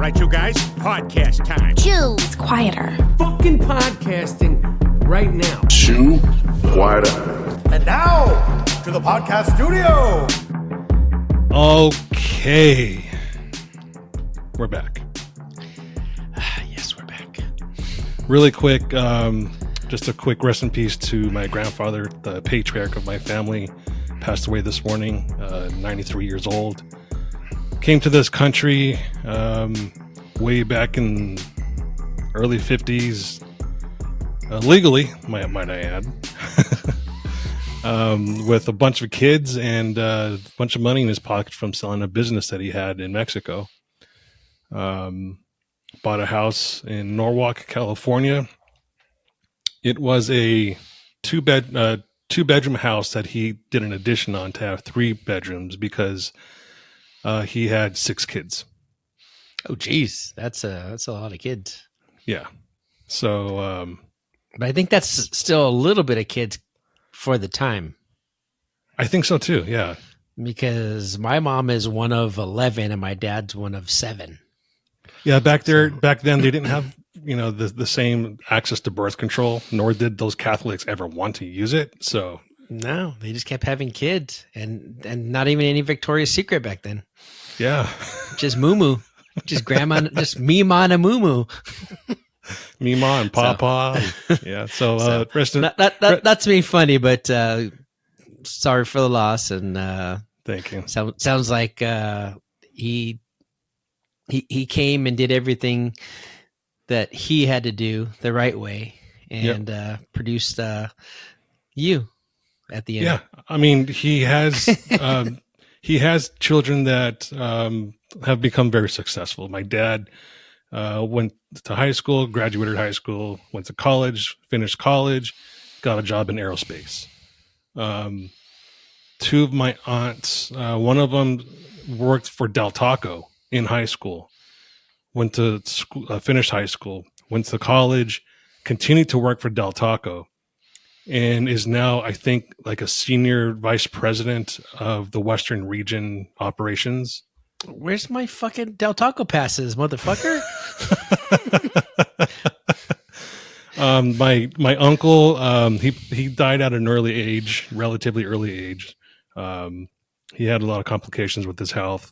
right, you guys, podcast time. It's quieter. Fucking podcasting right now. Chew quieter. And now, to the podcast studio. Okay. We're back. Yes, we're back. Really quick, just a quick rest in peace to my grandfather, the patriarch of my family. Passed away this morning, 93 years old. Came to this country way back in early 50s, legally, might I add, with a bunch of kids and a bunch of money in his pocket from selling a business that he had in Mexico. Bought a house in Norwalk, California. It was a two-bedroom house that he did an addition on to have 3 bedrooms because he had 6 kids. Oh, geez, that's a lot of kids. Yeah. So, but I think that's still a little bit of kids for the time. I think so too. Yeah. Because my mom is one of 11 and my dad's one of 7. Yeah. Back then they didn't have, the same access to birth control, nor did those Catholics ever want to use it. So no, they just kept having kids and not even any Victoria's Secret back then. Yeah. Just moo-moo. Just grandma, just Mima and moo-moo. Mima and Papa. So, yeah. So, that's being funny, but sorry for the loss. And thank you. Sounds like he came and did everything that he had to do the right way and produced you at the end. Yeah. I mean, he has children that have become very successful. My dad went to high school, graduated high school, went to college, finished college, got a job in aerospace. 2 of my aunts, one of them worked for Del Taco in high school, went to school, finished high school, went to college, continued to work for Del Taco, and is now, I think, like a senior vice president of the Western region operations. Where's my fucking Del Taco passes, motherfucker? My uncle, he died at an early age, relatively early age. He had a lot of complications with his health.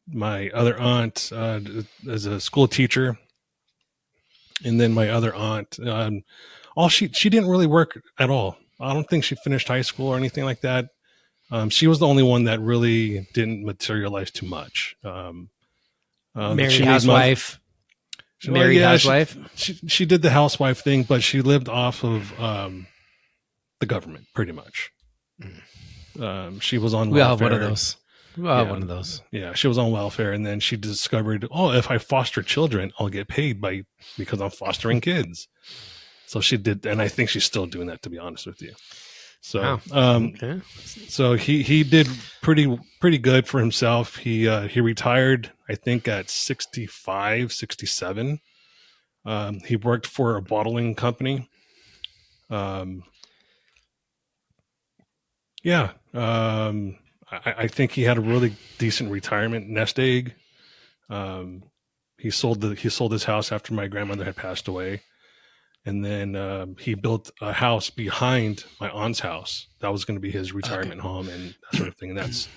My other aunt is a school teacher, and then my other aunt, she didn't really work at all. I don't think she finished high school or anything like that. She was the only one that really didn't materialize too much. Married housewife. Housewife. She did the housewife thing, but she lived off of the government pretty much. She was on welfare. We all have one of those. One of those. Yeah, she was on welfare, and then she discovered, if I foster children, I'll get paid because I'm fostering kids. So she did, and I think she's still doing that, to be honest with you. So, okay. So he did pretty good for himself. He retired, I think, at 65, 67. He worked for a bottling company. I think he had a really decent retirement nest egg. He sold his house after my grandmother had passed away, and then he built a house behind my aunt's house. That was going to be his retirement home and that sort of thing. And that's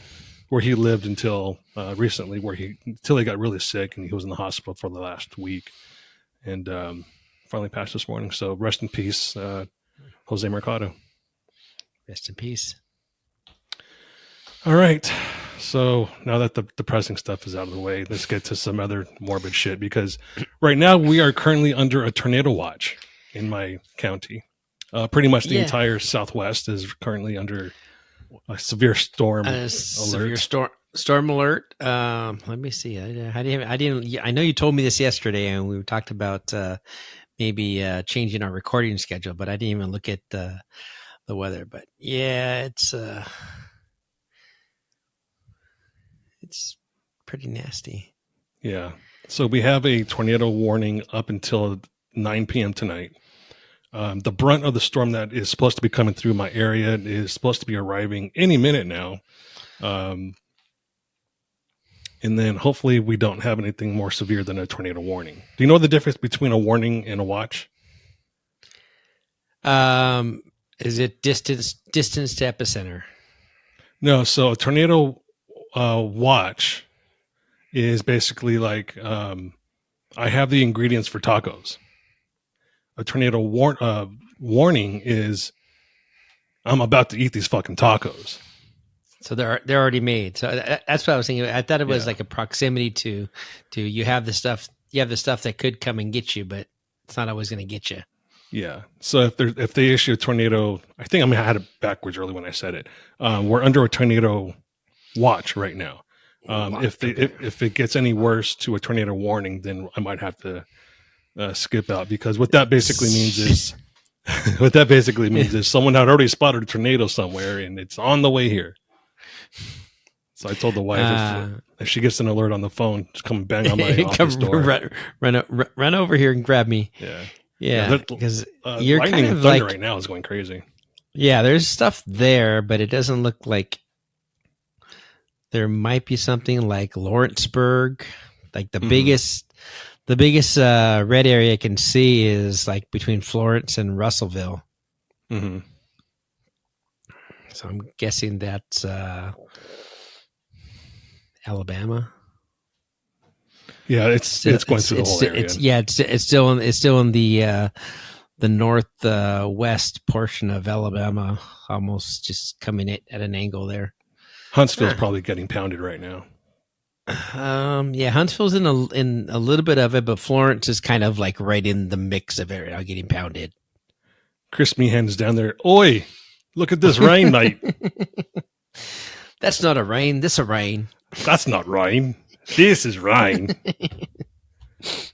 where he lived until recently, until he got really sick and he was in the hospital for the last week, and finally passed this morning. So rest in peace, Jose Mercado. Rest in peace. All right. So now that the depressing stuff is out of the way, let's get to some other morbid shit, because right now we are currently under a tornado watch in my county. Pretty much the entire Southwest is currently under a severe storm alert. Severe storm alert. Let me see. I know you told me this yesterday, and we talked about maybe changing our recording schedule, but I didn't even look at the weather. But yeah, it's pretty nasty. Yeah. So we have a tornado warning up until 9 p.m. tonight. The brunt of the storm that is supposed to be coming through my area is supposed to be arriving any minute now. And then hopefully we don't have anything more severe than a tornado warning. Do you know the difference between a warning and a watch? Is it distance to epicenter? No. So a tornado watch is basically like I have the ingredients for tacos. A tornado warning is I'm about to eat these fucking tacos. So they're already made. So that's what I was thinking. I thought it was like a proximity to you have the stuff that could come and get you, but it's not always going to get you. Yeah. So if they issue a tornado, I think I had it backwards early when I said it. We're under a tornado watch right now. If it gets any worse to a tornado warning, then I might have to skip out, because what that basically means is someone had already spotted a tornado somewhere and it's on the way here. So I told the wife if she gets an alert on the phone, just come bang on my office door. Run over here and grab me. Yeah, because you're lightning kind of and thunder like right now is going crazy. Yeah, there's stuff there, but it doesn't look like there might be something like Lawrenceburg. Like the biggest red area I can see is like between Florence and Russellville. Mm-hmm. So I'm guessing that's Alabama. Yeah, it's going through the whole area. It's still in the northwest portion of Alabama, almost just coming at an angle there. Huntsville's probably getting pounded right now. Yeah, Huntsville's in a little bit of it, but Florence is kind of like right in the mix of it right now, getting pounded. Chris Meehan's down there. Oi, look at this rain night. That's not a rain. This a rain. That's not rain. This is rain.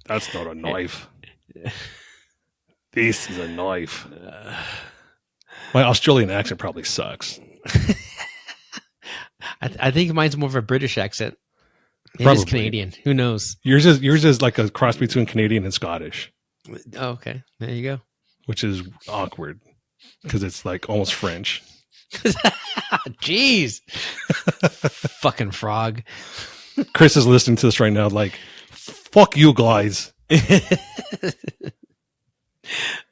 That's not a knife. This is a knife. My Australian accent probably sucks. I think mine's more of a British accent. It is Canadian. Who knows? Yours is like a cross between Canadian and Scottish. Oh, okay. There you go. Which is awkward because it's like almost French. Jeez. Fucking frog. Chris is listening to this right now like, fuck you guys.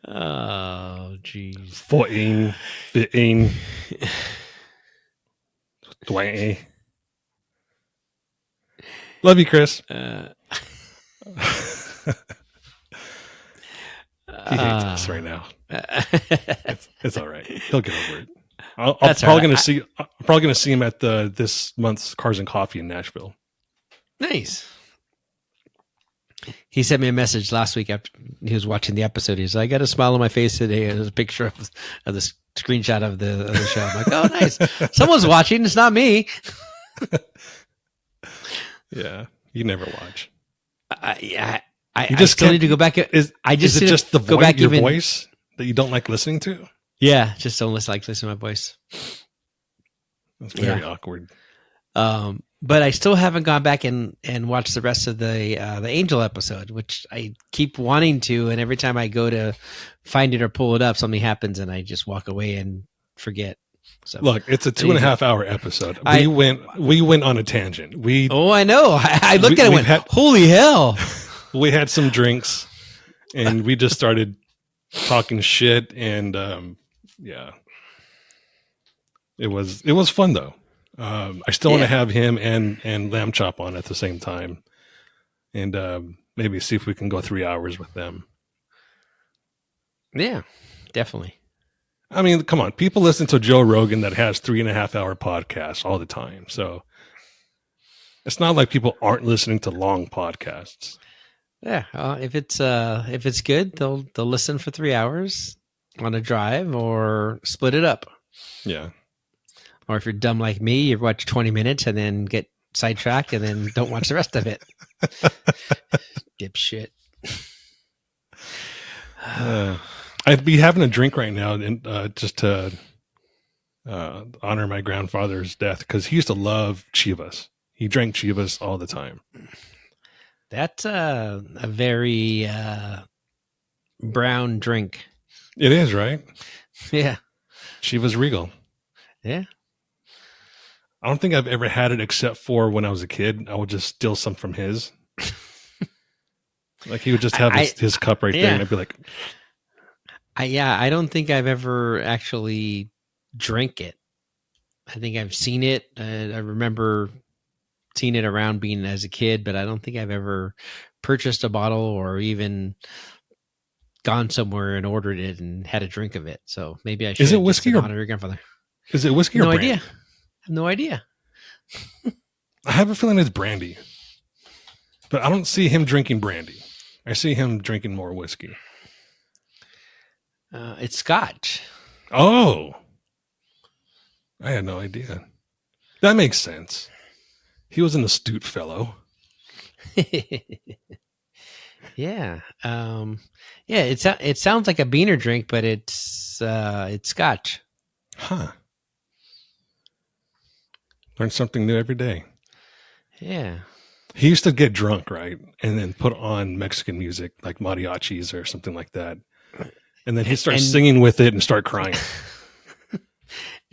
Oh, jeez. 14, 15, 20. Love you, Chris. He hates us right now. It's all right. He'll get over it. I'm probably going to see him at this month's Cars and Coffee in Nashville. Nice. He sent me a message last week after he was watching the episode. He's like, I got a smile on my face today. There's a picture of the screenshot of the show. I'm like, oh, nice. Someone's watching. It's not me. Yeah, you never watch. I still need to go back. Is it just the voice, your voice that you don't like listening to? Yeah, just don't like listen to my voice. That's very awkward. But I still haven't gone back and watched the rest of the Angel episode, which I keep wanting to, and every time I go to find it or pull it up, something happens, and I just walk away and forget. So look, it's a 2.5 hour episode. We went on a tangent. I know. I looked at it and went, holy hell. We had some drinks and we just started talking shit, and it was fun though. I still want to have him and Lamb Chop on at the same time, and maybe see if we can go 3 hours with them. Yeah, definitely. I mean, come on. People listen to Joe Rogan that has 3.5 hour podcasts all the time. So it's not like people aren't listening to long podcasts. Yeah. If it's good, they'll listen for 3 hours on a drive or split it up. Yeah. Or if you're dumb like me, you watch 20 minutes and then get sidetracked and then don't watch the rest of it. Dipshit. I'd be having a drink right now, and just to honor my grandfather's death, because he used to love Chivas. He drank Chivas all the time. That's a very brown drink. It is, right? Yeah. Chivas Regal. Yeah. I don't think I've ever had it except for when I was a kid. I would just steal some from his. Like he would just have his cup right there, and I'd be like, I don't think I've ever actually drank it. I think I've seen it. I remember seeing it around being as a kid, but I don't think I've ever purchased a bottle or even gone somewhere and ordered it and had a drink of it. So maybe I should. Is it whiskey or honor your grandfather? Is it whiskey or brandy? Idea. No idea. I have a feeling it's brandy, but I don't see him drinking brandy. I see him drinking more whiskey. It's Scotch. Oh, I had no idea. That makes sense. He was an astute fellow. Yeah. It sounds like a beaner drink, but it's Scotch. Huh. Learn something new every day. Yeah. He used to get drunk, right? And then put on Mexican music like mariachis or something like that. And then he starts singing with it and start crying.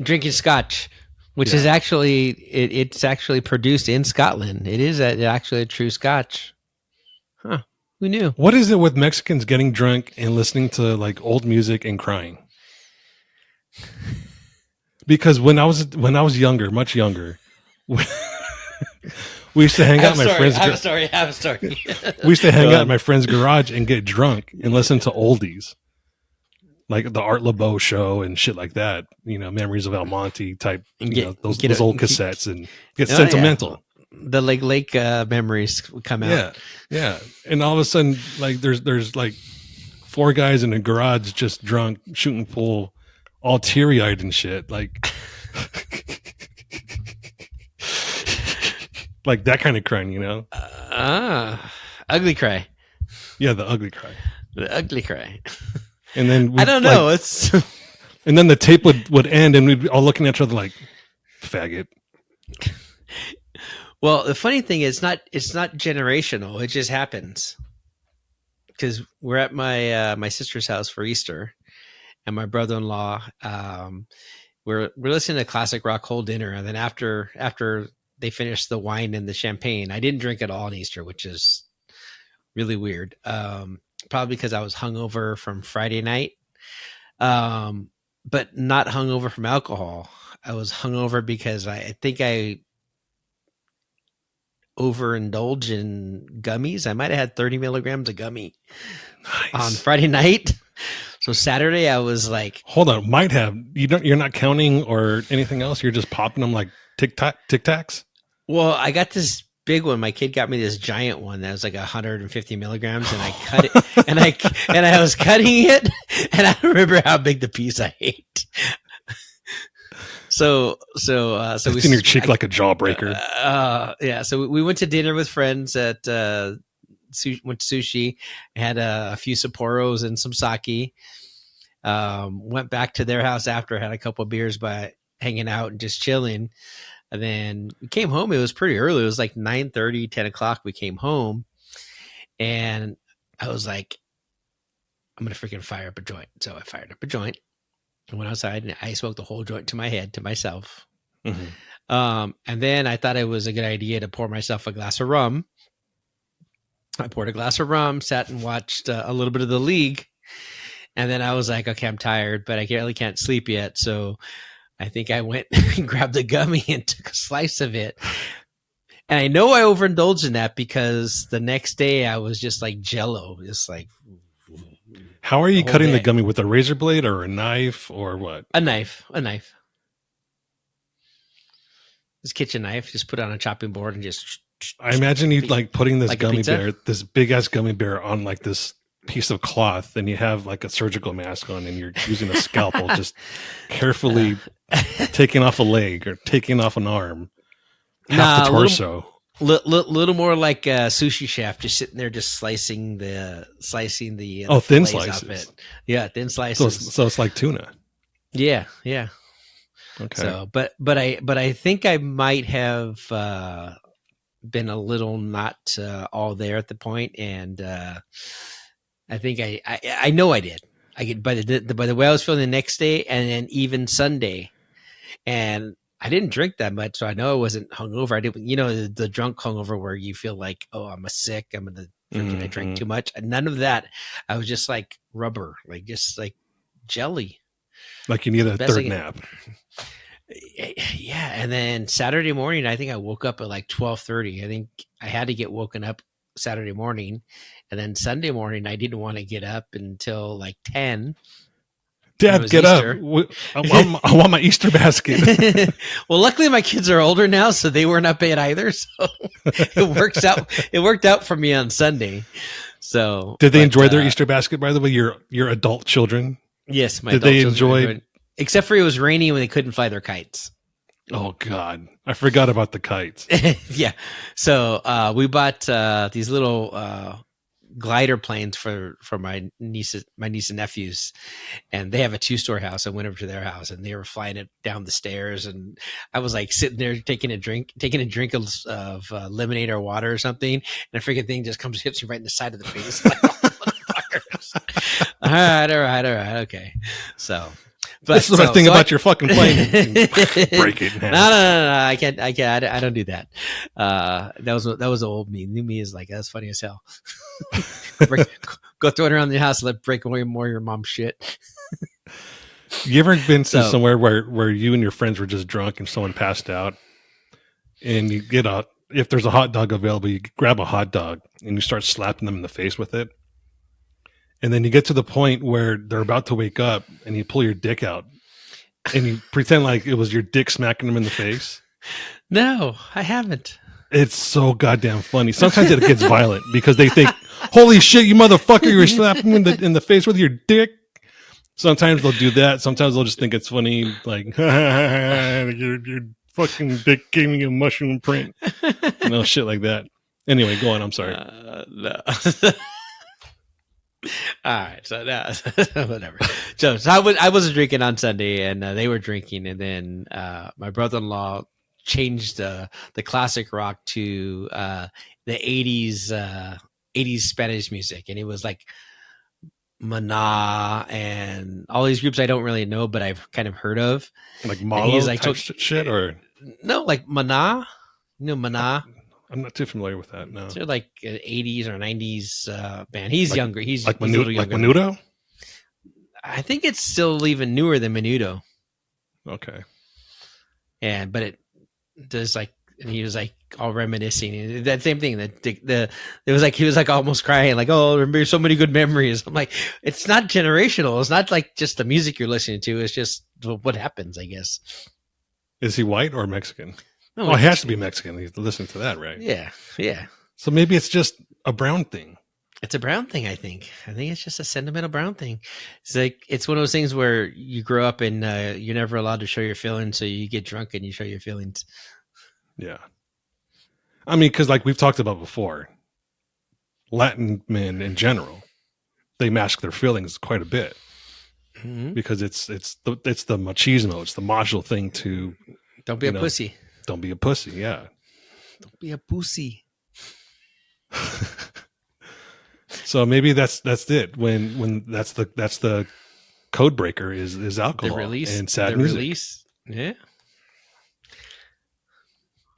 Drinking Scotch, which is actually, it's actually produced in Scotland. It is actually a true Scotch. Huh. Who knew? What is it with Mexicans getting drunk and listening to like old music and crying? Because when I was younger, much younger, we used to hang out at my friend's. I'm sorry. We used to hang out at my friend's garage and get drunk and listen to oldies, like the Art LeBeau show and shit like that. You know, Memories of El Monte type. Those old cassettes and get sentimental. Yeah. The lake memories would come out. Yeah. And all of a sudden, like there's like four guys in a garage just drunk, shooting pool, all teary eyed and shit, like. Like that kind of crying, you know? Ugly cry. Yeah, the ugly cry. The ugly cry. And then I don't know. It's and then the tape would end, and we'd be all looking at each other like, "Faggot." Well, the funny thing is, it's not generational. It just happens. Because we're at my sister's house for Easter, and my brother-in-law, we're listening to classic rock whole dinner, and then after they finished the wine and the champagne, I didn't drink at all on Easter, which is really weird. Probably because I was hungover from Friday night, but not hungover from alcohol. I was hungover because I think I overindulged in gummies. I might have had 30 milligrams of gummy on Friday night. So Saturday I was like, hold on, might have. You're not counting or anything else. You're just popping them like Tic Tacs. Well, I got this big one. My kid got me this giant one that was like 150 milligrams, and I cut it, and I was cutting it, and I remember how big the piece I ate. So it's in your cheek like a jawbreaker. Yeah. So we went to dinner with friends at went to sushi. Had a few Sapporos and some sake. Went back to their house after. Had a couple of beers by hanging out and just chilling. And then we came home. It was pretty early. It was like 9:30, 10 o'clock. We came home, and I was like, I'm going to freaking fire up a joint. So I fired up a joint. I went outside and I smoked the whole joint to my head, to myself. Mm-hmm. And then I thought it was a good idea to pour myself a glass of rum. I poured a glass of rum, sat and watched a little bit of the league. And then I was like, okay, I'm tired, but I really can't sleep yet. So I think I went and grabbed a gummy and took a slice of it. And I know I overindulged in that because the next day I was just like jello, just like. How are you cutting the gummy? With a razor blade or a knife or what? A knife. This kitchen knife, just put it on a chopping board and just. I imagine you like putting this like gummy bear, this big ass gummy bear on like this piece of cloth, and you have like a surgical mask on and you're using a scalpel, just carefully taking off a leg or taking off an arm, half the torso. Little more like a sushi chef, just sitting there, just slicing the thin slices. Off it. Yeah, thin slices. So it's like tuna. Yeah. Okay. So, but I think I might have been a little not all there at the point, and I think I know I did. I get by the way I was feeling the next day, and then even Sunday, and I didn't drink that much, so I know I wasn't hungover. I didn't, the drunk hungover where you feel like, oh, I'm sick. I'm gonna freaking I drank too much. None of that. I was just like rubber, like just like jelly. Like you need a third nap. Yeah, and then Saturday morning, I think I woke up at like 12:30. I think I had to get woken up Saturday morning, and then Sunday morning, I didn't want to get up until like 10. Dad, get Easter. Up! I want my Easter basket. Well, luckily my kids are older now, so they weren't up yet either. So it works out. It worked out for me on Sunday. So did they enjoy their Easter basket? By the way, your adult children. Yes, did they enjoy? Except for it was raining when they couldn't fly their kites. Oh God, I forgot about the kites. Yeah, so we bought these little glider planes for my niece and nephews, and they have a 2-story house. I went over to their house and they were flying it down the stairs, and I was like sitting there taking a drink of lemonade or water or something, and a freaking thing just comes, hits you right in the side of the face. Like, all right, okay. So but this is what I think about your fucking plane. Break it. No. I can't. I don't do that. That was old me. New me is like, that's funny as hell. Go throw it around the house. Let break away more of your mom's shit. You ever been to somewhere where you and your friends were just drunk and someone passed out, and you get if there's a hot dog available, you grab a hot dog and you start slapping them in the face with it. And then you get to the point where they're about to wake up and you pull your dick out and you pretend like it was your dick smacking them in the face. No, I haven't. It's so goddamn funny. Sometimes it gets violent because they think, holy shit, you motherfucker, you were slapping in the face with your dick. Sometimes they'll do that. Sometimes they'll just think it's funny. Like, your fucking dick gave me a mushroom print. Shit like that. Anyway, go on. I'm sorry. No. All right, so now whatever. So I wasn't drinking on Sunday, and they were drinking, and then my brother-in-law changed the classic rock to the 80s Spanish music, and it was like Maná and all these groups I don't really know, but I've kind of heard of. Like Malo like, type shit, or no, like Maná. Maná. I'm not too familiar with that. No, they're like an 80s or 90s band. He's younger. He's like he's a little younger. Like Menudo. I think it's still even newer than Menudo. Okay. But it does like, and he was like all reminiscing. That same thing. It was like he was like almost crying, like, "Oh, I remember so many good memories." I'm like, it's not generational. It's not like just the music you're listening to. It's just what happens, I guess. Is he white or Mexican? No, he has to be Mexican. You have to listen to that, right? Yeah. So maybe it's just a brown thing. It's a brown thing, I think. I think it's just a sentimental brown thing. It's like it's one of those things where you grow up and you're never allowed to show your feelings, so you get drunk and you show your feelings. Yeah. I mean, because like we've talked about before, Latin men in general, they mask their feelings quite a bit because it's the machismo, it's the macho thing to don't be a pussy. Don't be a pussy, yeah. Don't be a pussy. So maybe that's it. When that's the code breaker is alcohol and sad music. Release. Yeah.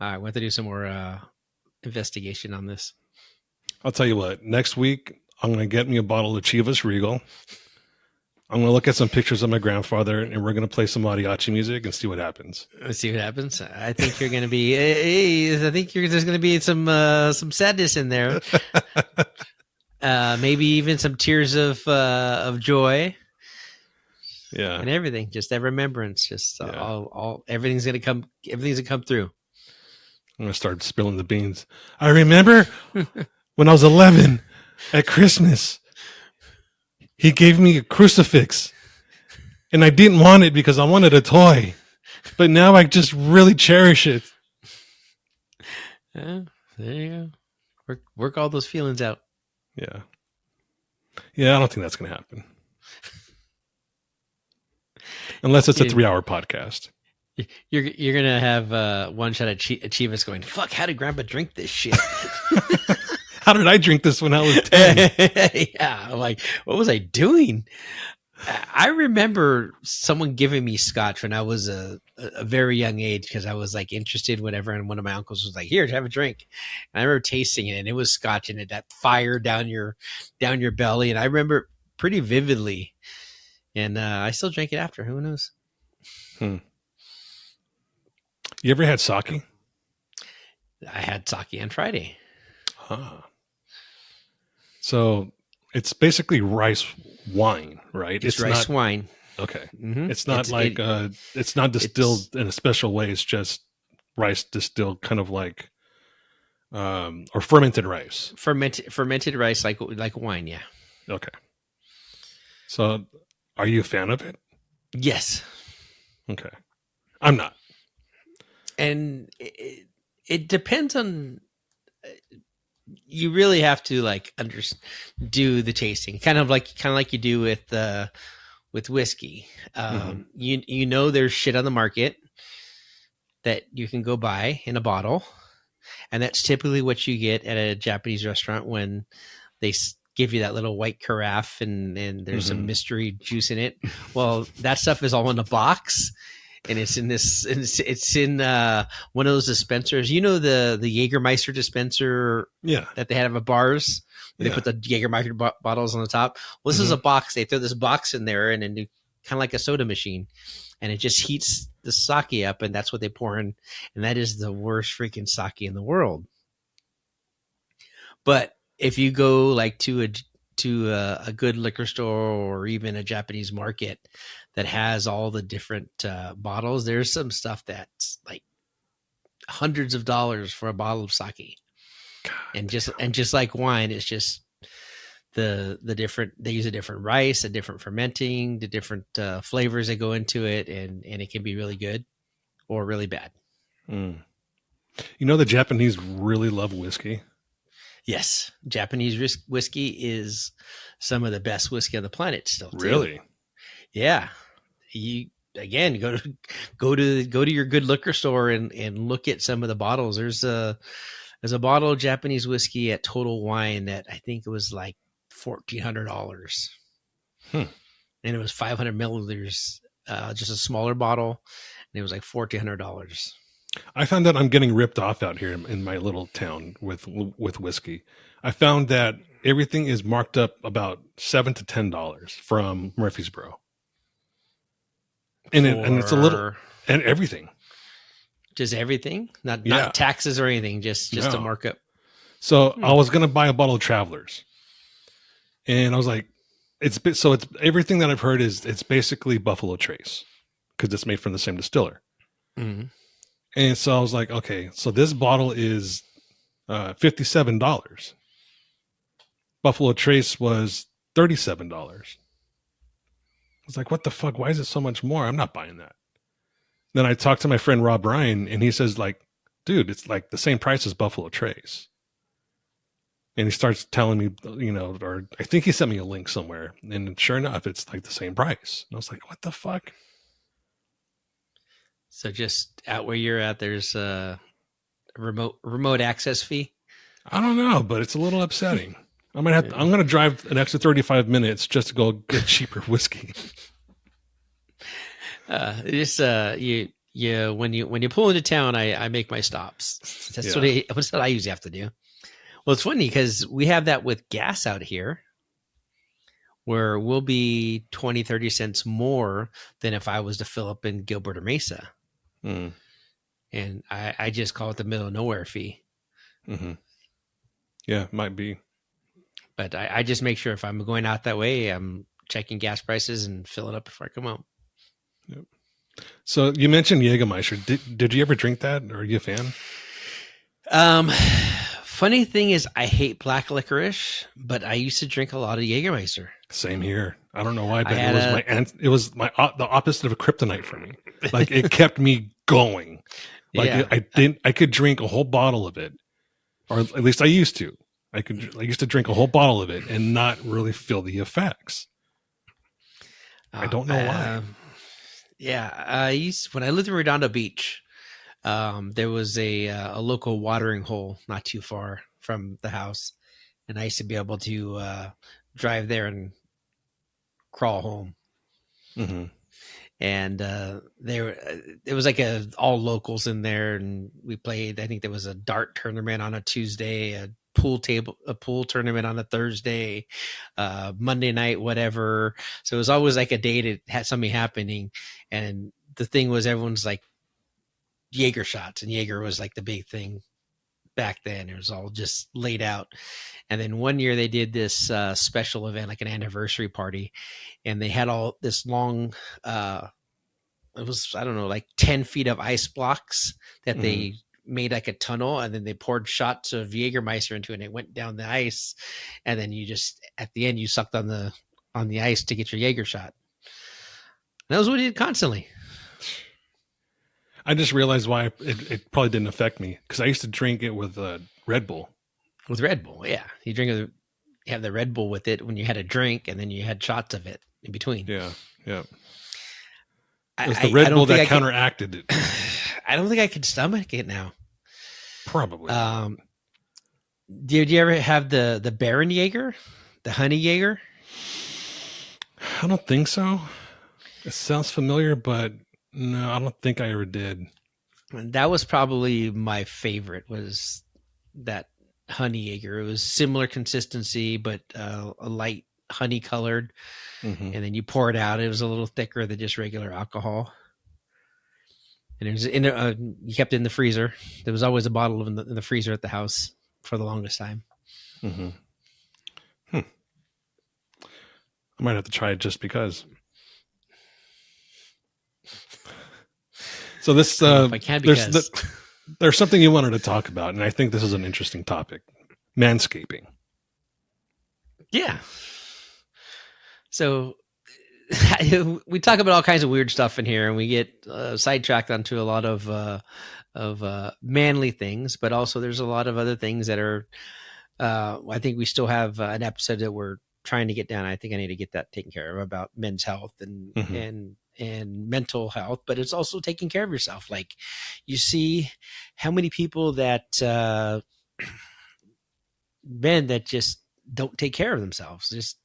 All right, we have to do some more investigation on this. I'll tell you what. Next week, I'm going to get me a bottle of Chivas Regal. I'm going to look at some pictures of my grandfather, and we're going to play some mariachi music and see what happens. Let's see what happens. I think you're going to be. I think there's going to be some sadness in there. Maybe even some tears of joy. Yeah, and everything. Just that remembrance. Just all everything's going to come. Everything's going to come through. I'm going to start spilling the beans. I remember when I was 11 at Christmas, he gave me a crucifix and I didn't want it because I wanted a toy, but now I just really cherish it. There you go. Work all those feelings out. Yeah. Yeah. I don't think that's going to happen. Unless it's a 3-hour podcast. You're gonna have one shot at Chivas going, fuck, how did Grandpa drink this shit? How did I drink this when I was 10? Yeah, I'm like, what was I doing? I remember someone giving me scotch when I was a very young age because I was like interested, whatever. And one of my uncles was like, "Here, have a drink." And I remember tasting it, and it was scotch, and it that fire down your belly. And I remember it pretty vividly. And I still drank it after. Who knows? You ever had sake? I had sake on Friday. Huh. So it's basically rice wine, right? It's rice not, wine. Okay. Mm-hmm. It's not it's not distilled in a special way. It's just rice distilled, kind of like, or fermented rice. Fermented rice, like wine. Yeah. Okay. So, are you a fan of it? Yes. Okay. I'm not. And it depends on. You really have to like do the tasting, kind of like you do with whiskey. You know there's shit on the market that you can go buy in a bottle, and that's typically what you get at a Japanese restaurant when they give you that little white carafe and there's some mystery juice in it. Well, that stuff is all in a box. And it's in one of those dispensers. You know the Jägermeister dispenser that they have at bars? Where they put the Jägermeister bottles on the top? Well, this is a box. They throw this box in there and then do kind of like a soda machine. And it just heats the sake up, and that's what they pour in. And that is the worst freaking sake in the world. But if you go like to a good liquor store or even a Japanese market that has all the different bottles, there's some stuff that's like hundreds of dollars for a bottle of sake. And just like wine, it's just the different, they use a different rice, a different fermenting, the different flavors that go into it, and it can be really good or really bad. You know, the Japanese really love whiskey. Yes, Japanese whiskey is some of the best whiskey on the planet still. Too. Really? Yeah. You again go to your good liquor store and look at some of the bottles. There's a bottle of Japanese whiskey at Total Wine that I think it was like $1,400. And it was 500 milliliters, just a smaller bottle, and it was like $1,400. I found that I'm getting ripped off out here in my little town with whiskey. I found that everything is marked up about $7 to $10 from Murfreesboro, and it's a little, and everything, just everything, not taxes or anything, just a markup. So I was gonna buy a bottle of Travelers, and I was like, it's everything that I've heard is it's basically Buffalo Trace because it's made from the same distiller. Mm-hmm. And so I was like, okay, so this bottle is $57. Buffalo Trace was $37. I was like, what the fuck? Why is it so much more? I'm not buying that. Then I talked to my friend Rob Ryan, and he says, like, dude, it's like the same price as Buffalo Trace. And he starts telling me, or I think he sent me a link somewhere. And sure enough, it's like the same price. And I was like, what the fuck? So just out where you're at, there's a remote access fee. I don't know, but it's a little upsetting. I'm going to drive an extra 35 minutes just to go get cheaper whiskey. When you pull into town, I make my stops. That's what I usually have to do. Well, it's funny because we have that with gas out here, where we'll be 20, 30 cents more than if I was to fill up in Gilbert or Mesa. And I just call it the middle of nowhere fee. Mm-hmm. Yeah, might be. But I just make sure if I'm going out that way, I'm checking gas prices and fill it up before I come out. Yep. So you mentioned Jägermeister. Did you ever drink that? Or are you a fan? Funny thing is, I hate black licorice, but I used to drink a lot of Jägermeister. Same here. I don't know why, but it was the opposite of a kryptonite for me. Like it kept me going. Like I could drink a whole bottle of it, or at least I used to. I used to drink a whole bottle of it and not really feel the effects. I don't know why. When I lived in Redondo Beach, there was a local watering hole not too far from the house, and I used to be able to drive there and crawl home. Mm-hmm. And it was like all locals in there, and we played. I think there was a dart tournament on a Tuesday, a pool tournament on a Thursday, Monday night, whatever. So it was always like a day that had something happening. And the thing was, everyone's like Jaeger shots, and Jaeger was like the big thing back then. It was all just laid out. And then one year they did this special event, like an anniversary party, and they had all this long it was, I don't know, like 10 feet of ice blocks that they made like a tunnel, and then they poured shots of Jägermeister into it, and it went down the ice, and then you just at the end you sucked on the ice to get your Jaeger shot. And that was what he did constantly. I just realized why it probably didn't affect me, because I used to drink it with Red Bull. With Red Bull, yeah, you have the Red Bull with it when you had a drink, and then you had shots of it in between. Yeah. It was the Red Bull that counteracted it. I don't think I could stomach it now. Probably. Did you ever have the Baron Jaeger, the Honey Jaeger? I don't think so. It sounds familiar, but no, I don't think I ever did. That was probably my favorite, was that Honey Jaeger. It was similar consistency, but a light honey colored. And then you pour it out. It was a little thicker than just regular alcohol. And it was you kept it in the freezer. There was always a bottle in the freezer at the house for the longest time. I might have to try it just because. So this, If I can, because there's something you wanted to talk about, and I think this is an interesting topic: manscaping. Yeah. So we talk about all kinds of weird stuff in here, and we get sidetracked onto a lot of manly things, but also there's a lot of other things that are. I think we still have an episode that we're trying to get down. I think I need to get that taken care of, about men's health and mental health, but it's also taking care of yourself. Like, you see how many people that men that just don't take care of themselves. Just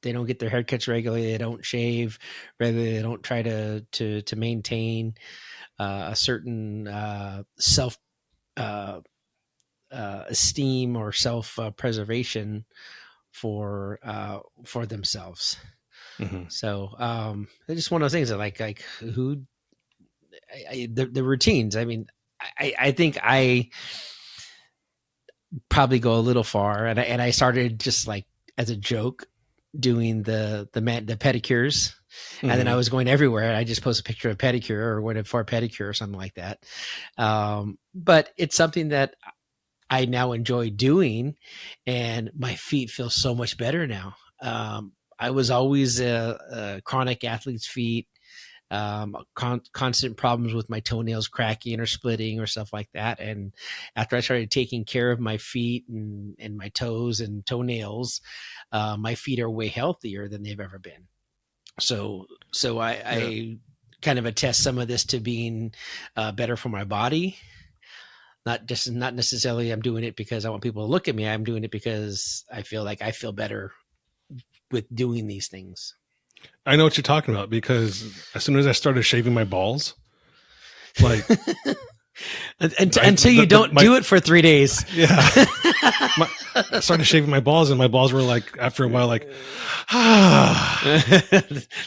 they don't get their haircuts regularly. They don't shave regularly. They don't try to maintain a certain self esteem or self preservation for themselves. So it's just one of those things that like who the routines. I mean, I think I probably go a little far, and I started just like as a joke doing the pedicures, and then I was going everywhere, and I just post a picture of a pedicure or went for a pedicure or something like that. But it's something that I now enjoy doing, and my feet feel so much better now. I was always a chronic athlete's feet, constant problems with my toenails cracking or splitting or stuff like that. And after I started taking care of my feet and my toes and toenails, my feet are way healthier than they've ever been. So I kind of attest some of this to being better for my body. Not necessarily I'm doing it because I want people to look at me. I'm doing it because I feel like I feel better with doing these things. I know what you're talking about, because as soon as I started shaving my balls, like until you don't do it for 3 days. Yeah. I started shaving my balls, and my balls were like, after a while, like,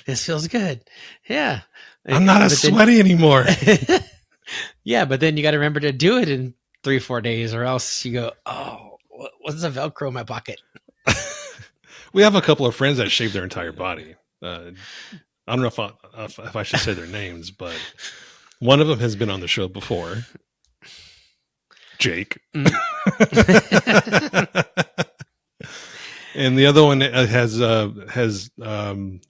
this feels good. Yeah. I'm not as sweaty anymore. Yeah, but then you got to remember to do it in 3-4 days, or else you go, oh, what's the Velcro in my pocket? We have a couple of friends that shave their entire body. I don't know if I should say their names, but one of them has been on the show before. Jake. And the other one has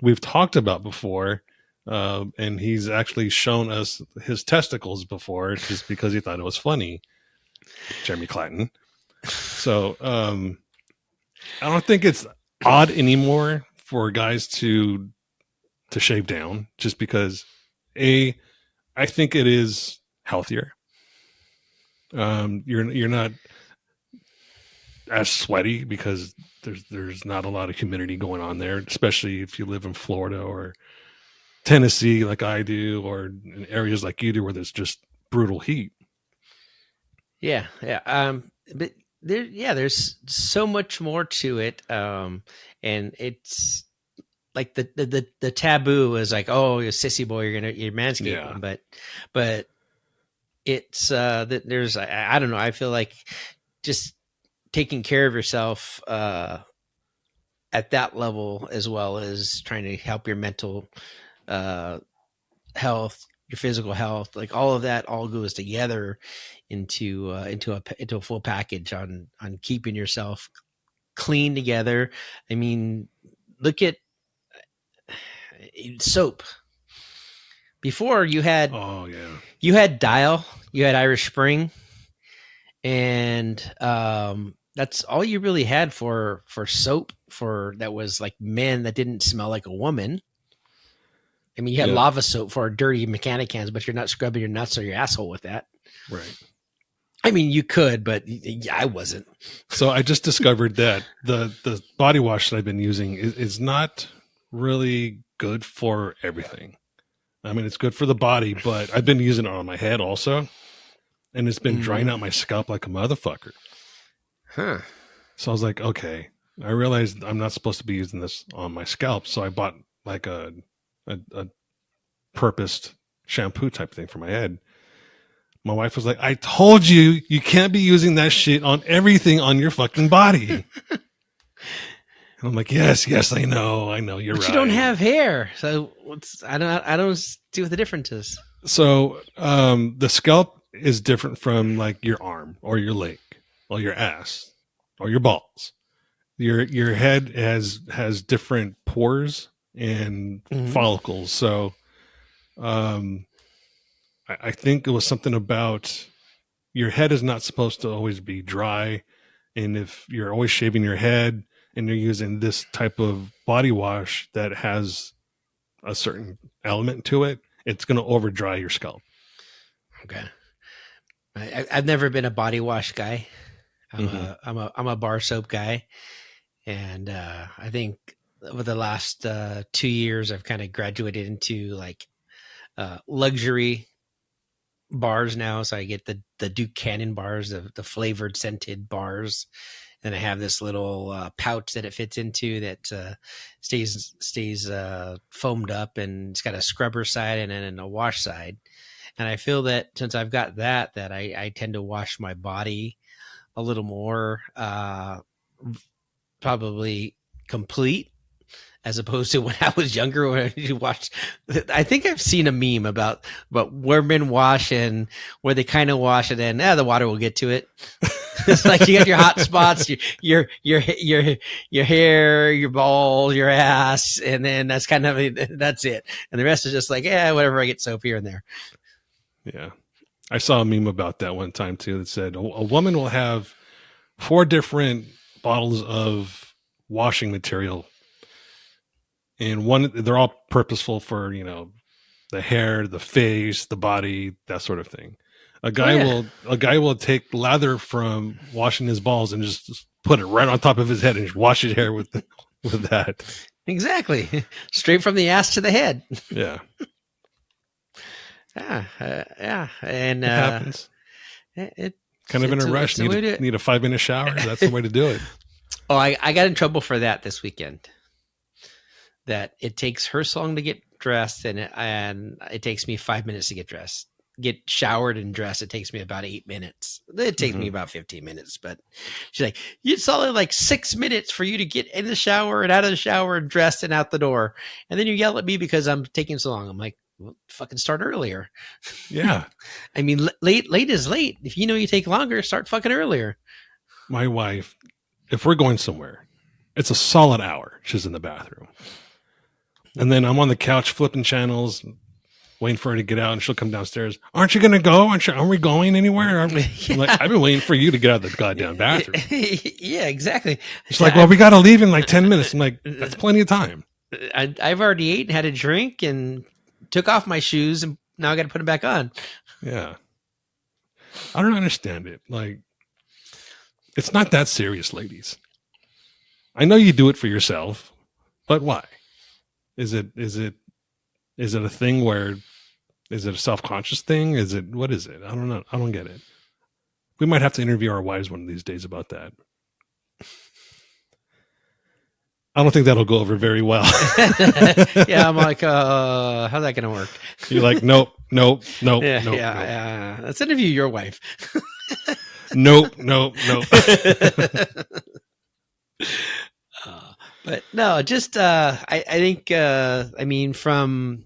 we've talked about before, and he's actually shown us his testicles before, just because he thought it was funny. Jeremy Clatton. So I don't think it's odd anymore for guys to shave down, just because I think it is healthier. You're not as sweaty because there's not a lot of humidity going on there, especially if you live in Florida or Tennessee like I do, or in areas like you do where there's just brutal heat. Yeah, yeah. But there's so much more to it. And it's like the taboo is like, oh, you're a sissy boy, you're manscaping, Yeah. but it's that there's I don't know. I feel like just taking care of yourself at that level, as well as trying to help your mental health, your physical health, like all of that all goes together into a full package on keeping yourself clean together. I mean, look at soap. Before you had Dial, you had Irish Spring, and that's all you really had for soap for that was like men that didn't smell like a woman. I mean, you had lava soap for dirty mechanic hands, but you're not scrubbing your nuts or your asshole with that. Right. I mean, you could, but I wasn't. So I just discovered that the body wash that I've been using is not really good for everything. I mean, it's good for the body, but I've been using it on my head also, and it's been drying out my scalp like a motherfucker. Huh. So I was like, okay, I realized I'm not supposed to be using this on my scalp. So I bought like a purposed shampoo type thing for my head. My wife was like, I told you, you can't be using that shit on everything on your fucking body. And I'm like, yes, I know, you're but right. You don't have hair, so I don't see what the difference is. So the scalp is different from like your arm or your leg or your ass or your balls. Your head has different pores and follicles. So I think it was something about your head is not supposed to always be dry. And if you're always shaving your head and you're using this type of body wash that has a certain element to it, it's going to over dry your scalp. Okay. I've never been a body wash guy. I'm a bar soap guy. And I think over the last 2 years, I've kind of graduated into like luxury bars now. So I get the Duke Cannon bars, the flavored scented bars. And I have this little pouch that it fits into that stays foamed up, and it's got a scrubber side and then a wash side. And I feel that since I've got that I tend to wash my body a little more, probably complete, as opposed to when I was younger, when you watched. I think I've seen a meme about where men wash and where they kind of wash and then the water will get to it. It's like you got your hot spots, your hair, your balls, your ass, and then that's it. And the rest is just like, whatever, I get soap here and there. Yeah. I saw a meme about that one time too that said a woman will have 4 different bottles of washing material, and they're all purposeful for, the hair, the face, the body, that sort of thing. A guy will take lather from washing his balls and just put it right on top of his head and just wash his hair with that. Exactly. Straight from the ass to the head. Yeah. Yeah. And it happens. It kind of in a rush. Need a 5-minute shower. That's the way to do it. Oh, I got in trouble for that this weekend. That it takes her so long to get dressed, and it takes me 5 minutes to get dressed. Get showered and dressed. It takes me about 8 minutes. It takes me about 15 minutes, but she's like, it's only like 6 minutes for you to get in the shower and out of the shower and dressed and out the door. And then you yell at me because I'm taking so long. I'm like, well, fucking start earlier. Yeah. I mean, late is late. If you know you take longer, start fucking earlier. My wife, if we're going somewhere, it's a solid hour. She's in the bathroom. And then I'm on the couch flipping channels, waiting for her to get out, and she'll come downstairs. Aren't you going to go? Aren't we going anywhere? I'm like, I've been waiting for you to get out of the goddamn bathroom. Yeah, exactly. She's like, well, we got to leave in like 10 minutes. I'm like, that's plenty of time. I've already ate and had a drink and took off my shoes, and now I got to put them back on. Yeah. I don't understand it. Like, it's not that serious, ladies. I know you do it for yourself, but why? Is it Is it a thing where, is it a self-conscious thing? What is it? I don't know. I don't get it. We might have to interview our wives one of these days about that. I don't think that'll go over very well. Yeah, I'm like, how's that going to work? You're like, nope. Yeah. Let's interview your wife. Nope. But no, just I think I mean, from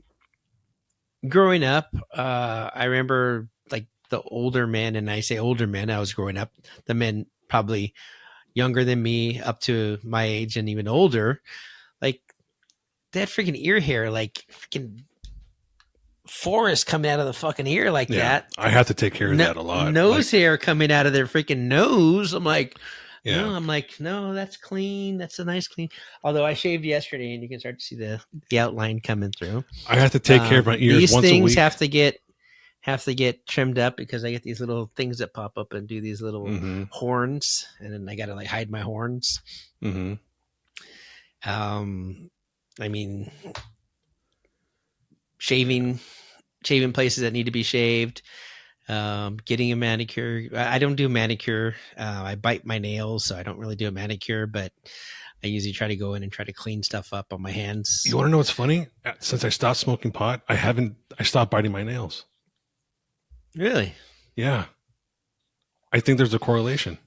growing up, I remember like the older men, and I say older men, I was growing up, the men probably younger than me up to my age and even older, like they had freaking ear hair, like freaking forest coming out of the fucking ear like that. I have to take care of that a lot. Nose hair coming out of their freaking nose. I'm like, Yeah. no, no, that's clean. That's a nice clean. Although I shaved yesterday, and you can start to see the outline coming through. I have to take care of my ears these once a things week. have to get trimmed up because I get these little things that pop up and do these little horns, and then I got to like hide my horns. Mm-hmm. I mean, shaving places that need to be shaved, getting a manicure. I don't do manicure. I bite my nails, so I don't really do a manicure, but I usually try to go in and try to clean stuff up on my hands. You want to know what's funny? Since I stopped smoking pot, I stopped biting my nails. Really? Yeah. I think there's a correlation.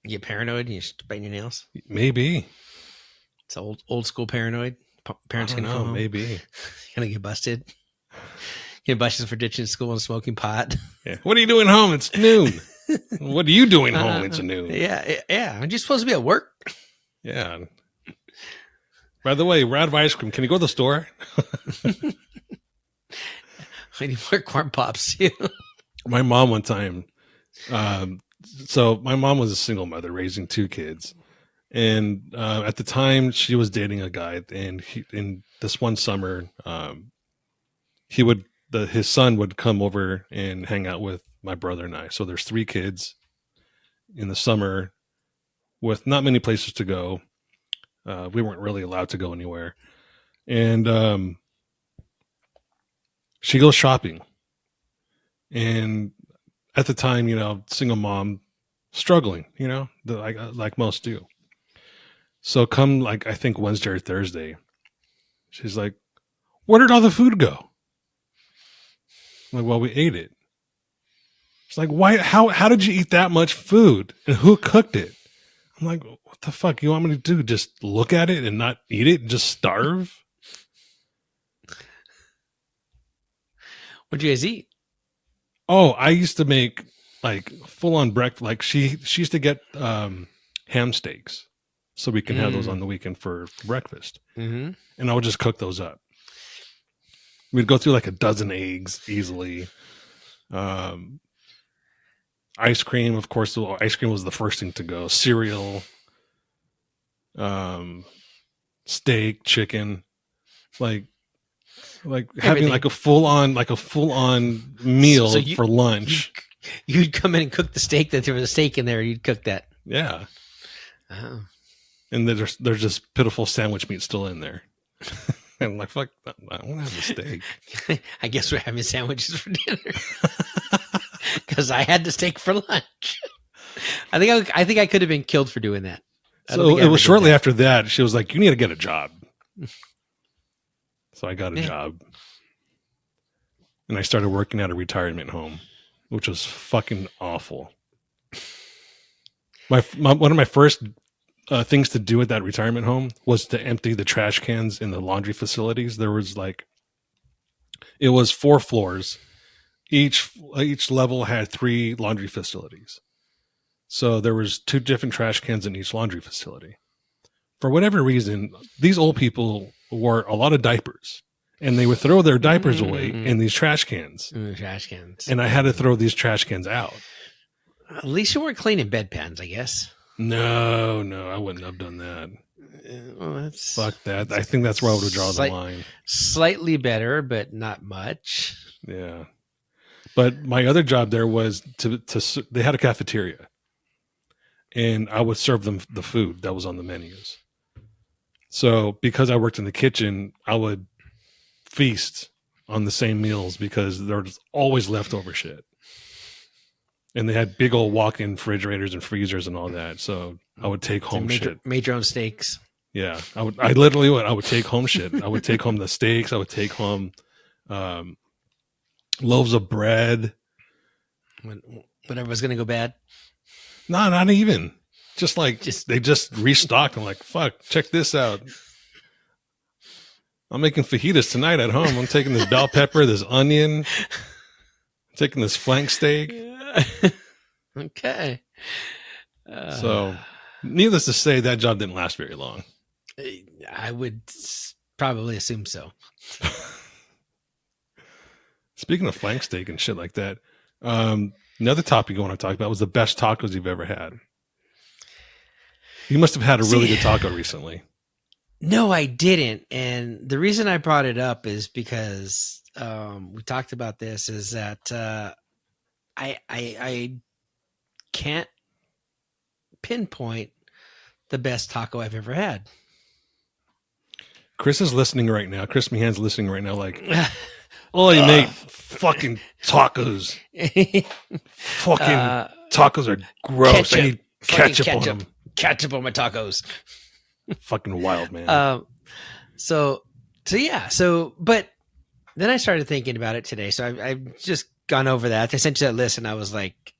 You get paranoid and you just bite your nails? Maybe. It's old school paranoid. Parents I don't gonna know. come home. Maybe. You're gonna get busted. Get busted for ditching school and smoking pot. Yeah. What are you doing home? It's noon. What are you doing home? It's noon. Yeah. Aren't you supposed to be at work? Yeah. By the way, we're out of ice cream. Can you go to the store? I need more corn pops too. My mom one time. So my mom was a single mother raising 2 kids. And at the time she was dating a guy, and in this one summer, his son would come over and hang out with my brother and I. So there's 3 kids in the summer with not many places to go. We weren't really allowed to go anywhere. And she goes shopping. And at the time, single mom, struggling, like most do. So come I think Wednesday or Thursday, she's like, where did all the food go? I'm like, well, we ate it. It's like, why? How did you eat that much food? And who cooked it? I'm like, what the fuck you want me to do? Just look at it and not eat it and just starve? What'd you guys eat? Oh, I used to make full on breakfast. Like she used to get ham steaks so we can have those on the weekend for breakfast. Mm-hmm. And I would just cook those up. We'd go through a dozen eggs easily. Ice cream, of course. Ice cream was the first thing to go. Cereal, steak, chicken, having Everything. a full on meal for lunch. You'd come in and cook the steak. That there was a steak in there. You'd cook that. Yeah. Oh. And there's just pitiful sandwich meat still in there. And I'm like, fuck, I want to have a steak. I guess we're having sandwiches for dinner because I had the steak for lunch. I think I could have been killed for doing that. So it was shortly after that. She was like, you need to get a job. So I got a job. And I started working at a retirement home, which was fucking awful. One of my first things to do at that retirement home was to empty the trash cans in the laundry facilities. There was it was 4 floors. Each level had 3 laundry facilities. So there was 2 different trash cans in each laundry facility. For whatever reason, these old people wore a lot of diapers, and they would throw their diapers away in these trash cans. Trash cans. And I had to throw these trash cans out. At least you weren't cleaning bedpans, I guess. No, I wouldn't have done that. Well, fuck that. I think that's where I would draw the line. Slightly better, but not much. Yeah. But my other job there was they had a cafeteria, and I would serve them the food that was on the menus. So because I worked in the kitchen, I would feast on the same meals because there's always leftover shit. And they had big old walk-in refrigerators and freezers and all that. So I would take home shit. Made your own steaks. Yeah, I would. I literally would. I would take home shit. I would take home the steaks. I would take home loaves of bread. Whenever was going to go bad. No, not even. They just restocked. I'm like, fuck, check this out. I'm making fajitas tonight at home. I'm taking this bell pepper, this onion, taking this flank steak. Okay. So, needless to say, that job didn't last very long. I would probably assume so. Speaking of flank steak and shit like that, another topic I want to talk about was the best tacos you've ever had. You must have had a really good taco recently. No, I didn't. And the reason I brought it up is because we talked about this is that I can't pinpoint the best taco I've ever had. Chris is listening right now. Chris Meehan's listening right now like, oh, you mate, fucking tacos. Fucking tacos are gross. I need ketchup on them. Ketchup on my tacos. Fucking wild, man. But then I started thinking about it today. So I've just gone over that. I sent you that list and I was like,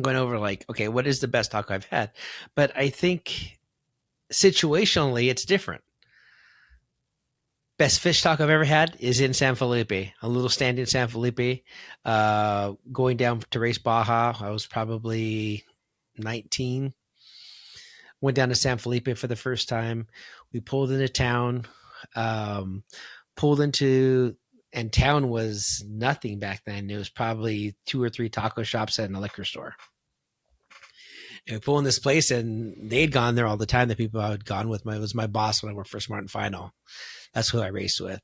going over like, okay, what is the best taco I've had? But I think situationally it's different. Best fish taco I've ever had is in San Felipe, a little stand in San Felipe. Going down to race Baja, I was probably 19. Went down to San Felipe for the first time. We pulled into town, and town was nothing back then. It was probably 2 or 3 taco shops and a liquor store. And we pull in this place, and they'd gone there all the time. The people I had gone with was my boss when I worked for Smart and Final. That's who I raced with.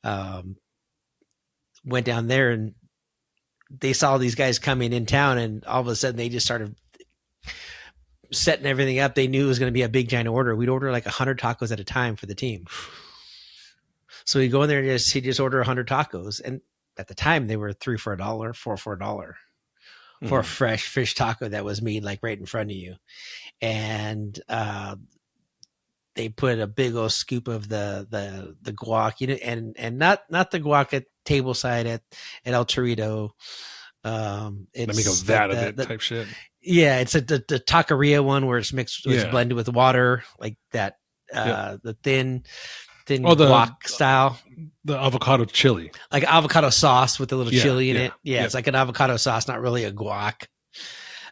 Went down there, and they saw these guys coming in town, and all of a sudden they just started setting everything up. They knew it was going to be a big giant order. We'd order like 100 tacos at a time for the team. So we'd go in there and he'd just order 100 tacos. And at the time they were 3 for $1, 4 for $1 for a fresh fish taco that was made like right in front of you. And, they put a big old scoop of the guac, and not the guac at tableside at El Torito. It's let me go that like a bit type shit. Yeah, it's the taqueria one where it's mixed, it's blended with water, like that. The thin guac style, the avocado chili, like avocado sauce with a little chili in it. Yeah, it's like an avocado sauce, not really a guac.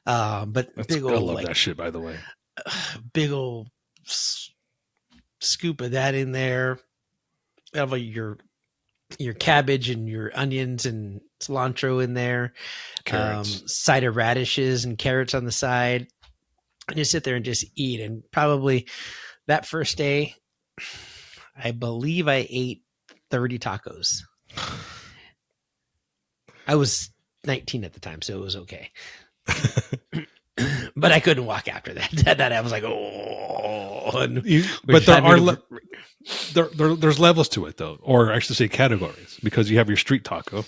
But big old, I love that shit. By the way, big old scoop of that in there. Have your cabbage and your onions and cilantro in there, side of radishes and carrots on the side, and just sit there and just eat. And probably that first day, I believe I ate 30 tacos. I was 19 at the time, so it was okay. But I couldn't walk after that. That I was like, oh. But there's levels to it, though, or I should say categories, because you have your street taco,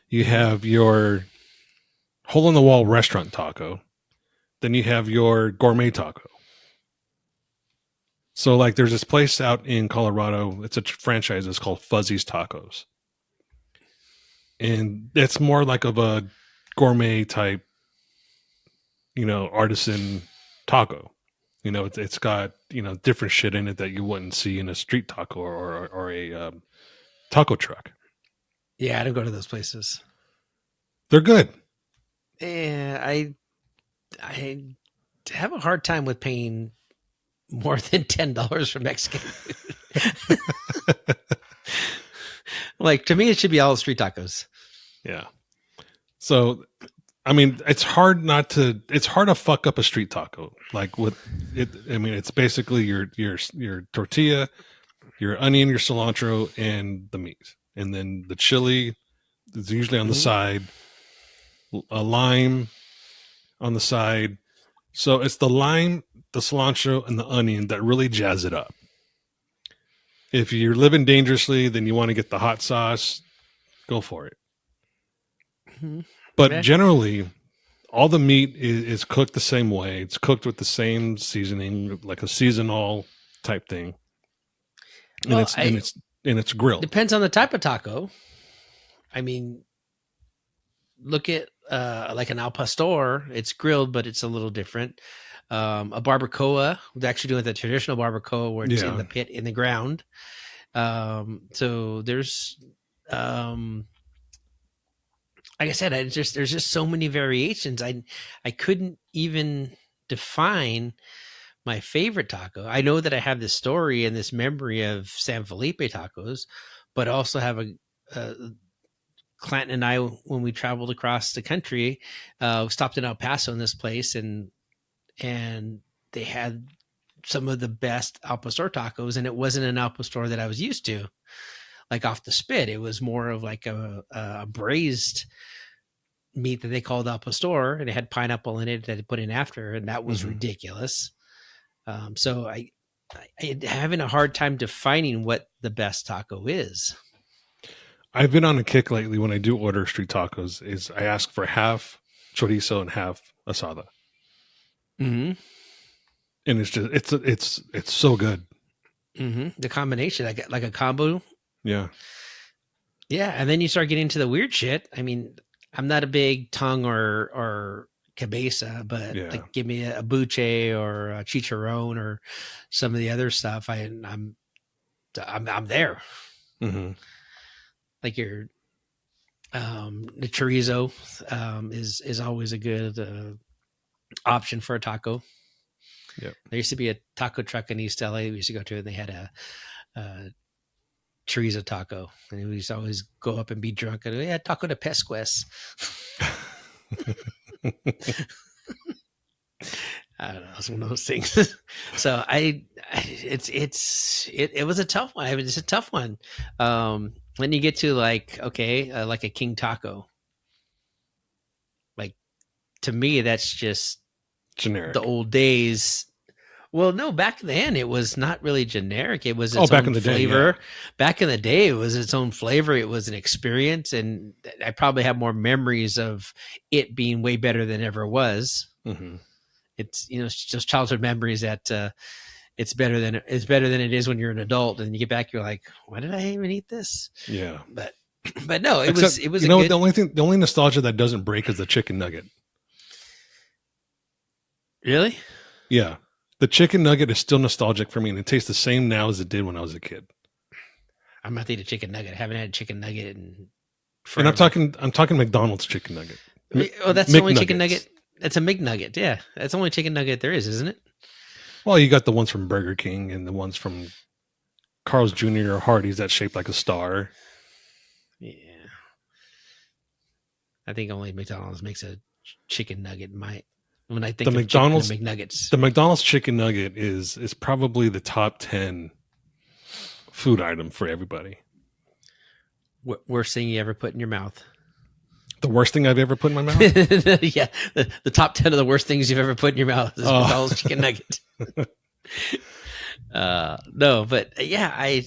you have your hole in the wall restaurant taco, then you have your gourmet taco. So, like, there's this place out in Colorado. It's a franchise. It's called Fuzzy's Tacos, and it's more like of a gourmet type, artisan taco. It's got different shit in it that you wouldn't see in a street taco or a taco truck. Yeah, I don't go to those places. They're good. Yeah, I have a hard time with paying more than $10 for Mexican food. Like, to me, it should be all street tacos. Yeah. So, I mean, it's hard to fuck up a street taco. Like with it, I mean, it's basically your tortilla, your onion, your cilantro, and the meat. And then the chili is usually on the side, a lime on the side. So it's the lime, the cilantro, and the onion that really jazz it up. If you're living dangerously, then you want to get the hot sauce, go for it. But Okay. generally, all the meat is cooked the same way. It's cooked with the same seasoning, like a seasonal type thing. And Well, it's grilled. Depends on the type of taco. I mean, look at like an al pastor. It's grilled, but it's a little different. A barbacoa, we're actually doing the traditional barbacoa where it's in the pit in the ground. So there's like I said, there's just so many variations. I couldn't even define my favorite taco. I know that I have this story and this memory of San Felipe tacos, but also have a Clanton and I, when we traveled across the country, stopped in El Paso in this place, and they had some of the best al pastor tacos, and it wasn't an al pastor that I was used to, like off the spit. It was more of like a braised meat that they called al pastor, and it had pineapple in it that they put in after, and that was ridiculous. So I having a hard time defining what the best taco is. I've been on a kick lately when I do order street tacos. Is I ask for half chorizo and half asada. Mm-hmm. And it's just it's so good. Mm-hmm. The combination, like a combo. Yeah. And then you start getting into the weird shit. I mean, I'm not a big tongue or cabeza, but like give me a buche or a chicharron or some of the other stuff. I'm there. Mm-hmm. Like your the chorizo is always a good option for a taco. Yeah, there used to be a taco truck in East LA we used to go to, and they had a chorizo taco, and we used to always go up and be drunk and taco de pescuez. I don't know. It's one of those things. So it was a tough one. It's a tough one. When you get to like a king taco, like to me that's just generic. The old days. Well, no, back then it was not really generic. It was its back own in the flavor. day, yeah. Back in the day, it was its own flavor. It was an experience, and I probably have more memories of it being way better than it ever was. Mm-hmm. It's it's just childhood memories that it's better than it is when you're an adult, and you get back, you're like, why did I even eat this? Yeah, but no, it was. The only nostalgia that doesn't break is the chicken nugget. Really? Yeah. The chicken nugget is still nostalgic for me, and it tastes the same now as it did when I was a kid. I'm not eating a chicken nugget. I haven't had a chicken nugget in forever. And I'm talking McDonald's chicken nugget. Oh, that's the only chicken nugget. That's a McNugget. Yeah, that's the only chicken nugget there is, isn't it? Well, you got the ones from Burger King and the ones from Carl's Jr. or Hardee's that's shaped like a star. Yeah. I think only McDonald's makes a chicken nugget. When I think of McDonald's McNuggets, the McDonald's chicken nugget is probably the top 10 food item for everybody. Worst thing you ever put in your mouth? The worst thing I've ever put in my mouth? Yeah, the top 10 of the worst things you've ever put in your mouth is McDonald's chicken nugget. No, but yeah,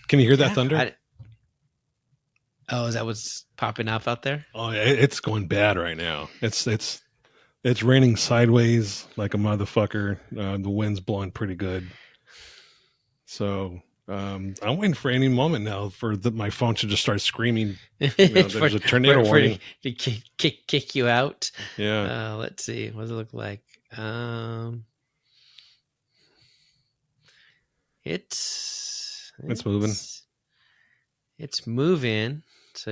Can you hear that thunder? Is that what's popping off out there? Oh, yeah, it's going bad right now. It's raining sideways like a motherfucker. The wind's blowing pretty good. So I'm waiting for any moment now for my phone to just start screaming. There's a tornado warning. To kick you out. Yeah. Let's see. What does it look like? It's moving. It's moving. So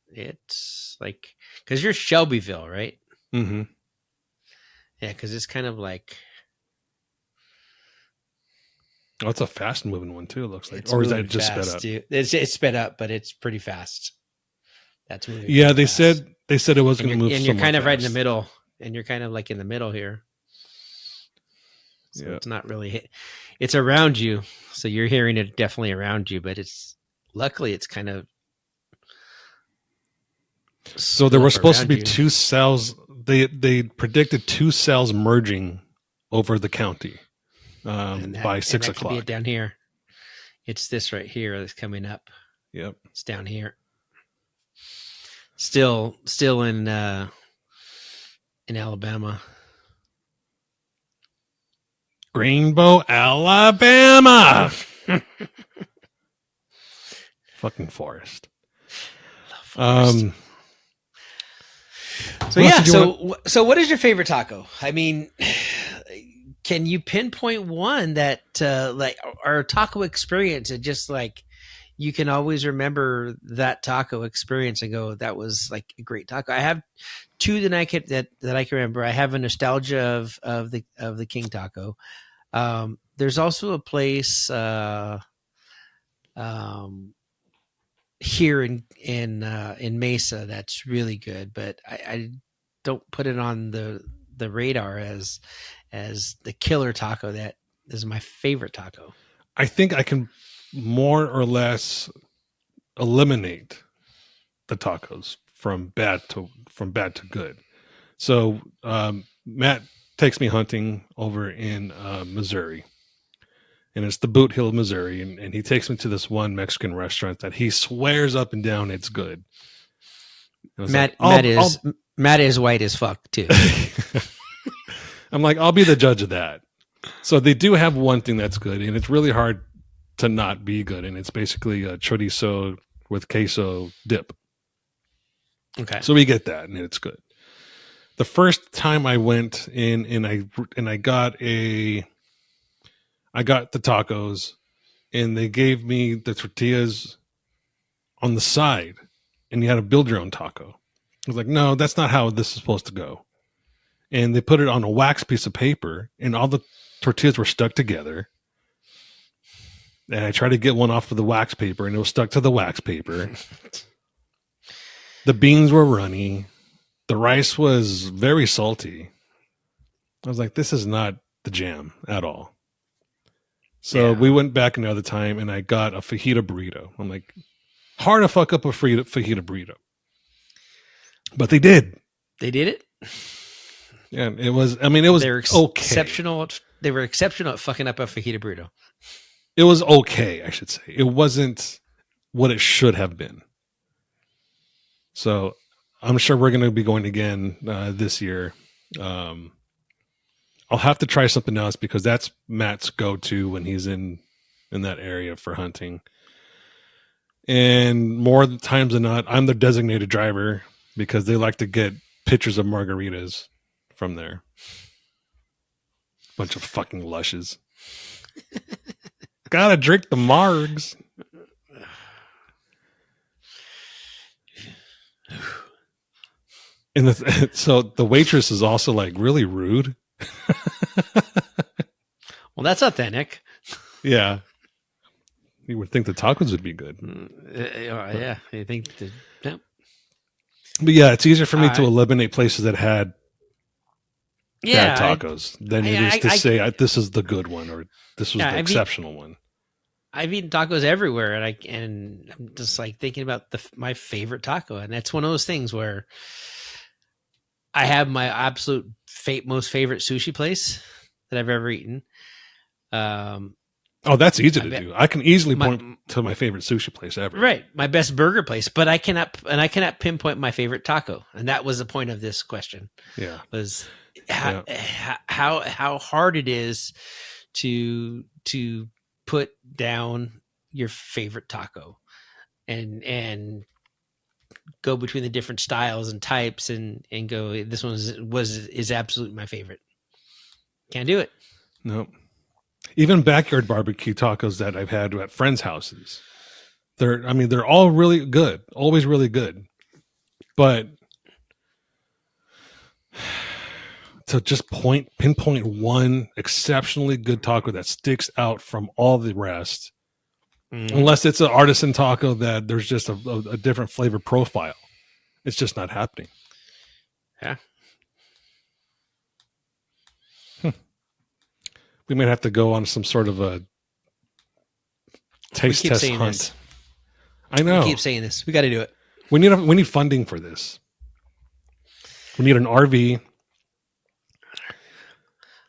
it's like, because you're Shelbyville, right? Mm-hmm. Yeah, because it's kind of like. Oh, it's a fast moving one too. It looks like, It's or is that just sped up? Too. It's sped up, but it's pretty fast. That's moving. Yeah, they said it was going to move. And you're kind of right in the middle, and you're kind of like in the middle here. So It's not really hit. It's around you, so you're hearing it definitely around you. But luckily it's kind of. So there were supposed to be two cells. They predicted two cells merging over the county by 6 o'clock. Could be it down here. It's this right here that's coming up. Yep. It's down here. Still in Alabama. Greenbow, Alabama. Fucking forest. Forest. So yeah, so what is your favorite taco? I mean, can you pinpoint one that like our taco experience? It just like you can always remember that taco experience and go, that was like a great taco. I have two that I can remember. I have a nostalgia of the King Taco. There's also a place here in Mesa that's really good, but I don't put it on the radar as the killer taco that is my favorite taco. I think I can more or less eliminate the tacos from bad to good. So Matt takes me hunting over in Missouri, and it's the Boot Hill, Missouri, and he takes me to this one Mexican restaurant that he swears up and down it's good. Matt is white as fuck too. I'm like, I'll be the judge of that. So they do have one thing that's good, and it's really hard to not be good, and it's basically a chorizo with queso dip. Okay. So we get that, and it's good. The first time I went in and I got the tacos, and they gave me the tortillas on the side, and you had to build your own taco. I was like, no, that's not how this is supposed to go. And they put it on a wax piece of paper, and all the tortillas were stuck together. And I tried to get one off of the wax paper, and it was stuck to the wax paper. The beans were runny. The rice was very salty. I was like, this is not the jam at all. So we went back another time, and I got a fajita burrito. I'm like, hard to fuck up a fajita burrito. But they did. They did it? Yeah, it was okay. Exceptional. They were exceptional at fucking up a fajita burrito. It was okay, I should say. It wasn't what it should have been. So I'm sure we're going to be going again this year. I'll have to try something else because that's Matt's go-to when he's in that area for hunting. And more times than not, I'm the designated driver because they like to get pictures of margaritas from there. Bunch of fucking lushes. Gotta drink the margs. And so the waitress is also like really rude. Well, that's authentic. Yeah. You would think the tacos would be good. Yeah. You think yeah. But yeah, it's easier for me to eliminate places that had bad Yeah, tacos than it is to say this is the good one or this was the exceptional one. I've eaten tacos everywhere, and I'm just like thinking about my favorite taco, and that's one of those things where I have my absolute most favorite sushi place that I've ever eaten. That's easy to do. I can easily point to my favorite sushi place ever. Right, my best burger place, but I cannot pinpoint my favorite taco, and that was the point of this question. Yeah, was how hard it is to put down your favorite taco and go between the different styles and types and go, this one is absolutely my favorite. Can't do it. Nope. Even backyard barbecue tacos that I've had at friends' houses, they're all really good, always really good. But to just pinpoint one exceptionally good taco that sticks out from all the rest, unless it's an artisan taco that there's just a different flavor profile, it's just not happening. Yeah. We might have to go on some sort of a taste test hunt. This. I know. We keep saying this. We got to do it. We need funding for this. We need an RV.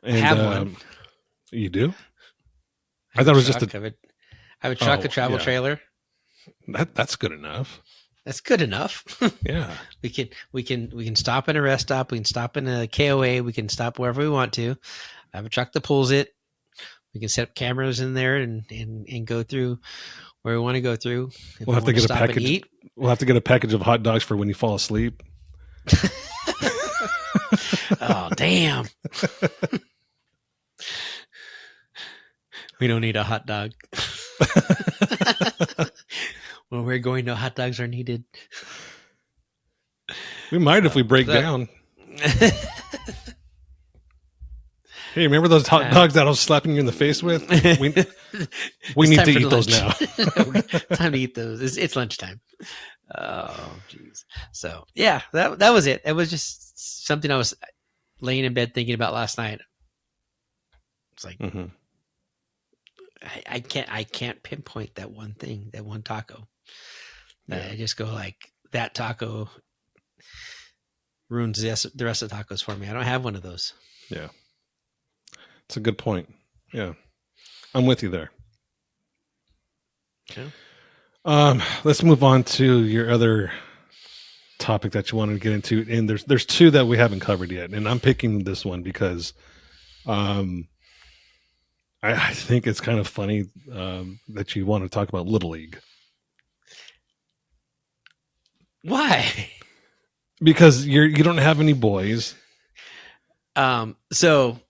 And, I have one. You do? I thought it was just have a truck, a Oh, travel yeah. trailer. That's good enough. That's good enough. Yeah. we can stop in a rest stop. We can stop in a KOA. We can stop wherever we want to. I have a truck that pulls it. We can set up cameras in there and go through where we want to go through. If We'll have to want get a stop and package. eat. We'll have to get a package of hot dogs for when you fall asleep. Oh, damn. We don't need a hot dog. When we're going, no hot dogs are needed. We might if we break down. Hey, remember those hot dogs that I was slapping you in the face with? We need to eat those now. Time to eat those. It's lunchtime. Oh, jeez. So, yeah, that was it. It was just something I was laying in bed thinking about last night. It's like, I can't pinpoint that one thing, that one taco. I just go like, that taco ruins the rest of the tacos for me. I don't have one of those. Yeah. It's a good point. Yeah. I'm with you there. Okay. Let's move on to your other topic that you wanted to get into. And there's two that we haven't covered yet. And I'm picking this one because I think it's kind of funny that you want to talk about Little League. Why? Because you don't have any boys. So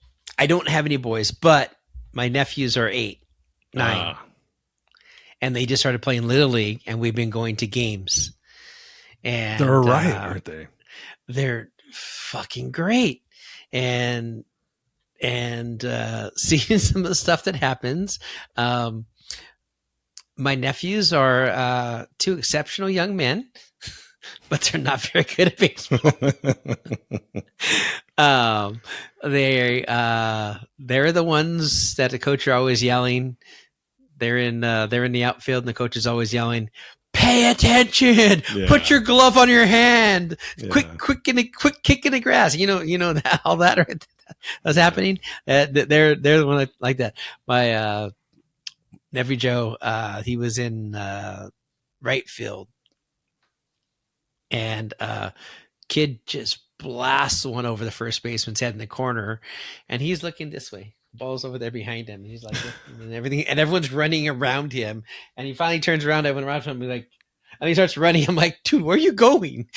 I don't have any boys, but my nephews are 8, 9. And they just started playing Little League, and we've been going to games. And they're right, aren't they? They're fucking great. And seeing some of the stuff that happens. My nephews are 2 exceptional young men, but they're not very good at baseball. They're the ones that the coach are always yelling. They're in the outfield, and the coach is always yelling, "Pay attention! Yeah. Put your glove on your hand! Yeah. Quick kick in the grass!" You know that, all that right? That's happening. They're the one like that. My nephew Joe, he was in right field, and kid just blasts one over the first baseman's head in the corner, and he's looking this way. Ball's over there behind him. He's like, and everything, and everyone's running around him. And he finally turns around. Everyone around him, like, and he starts running. I'm like, dude, where are you going?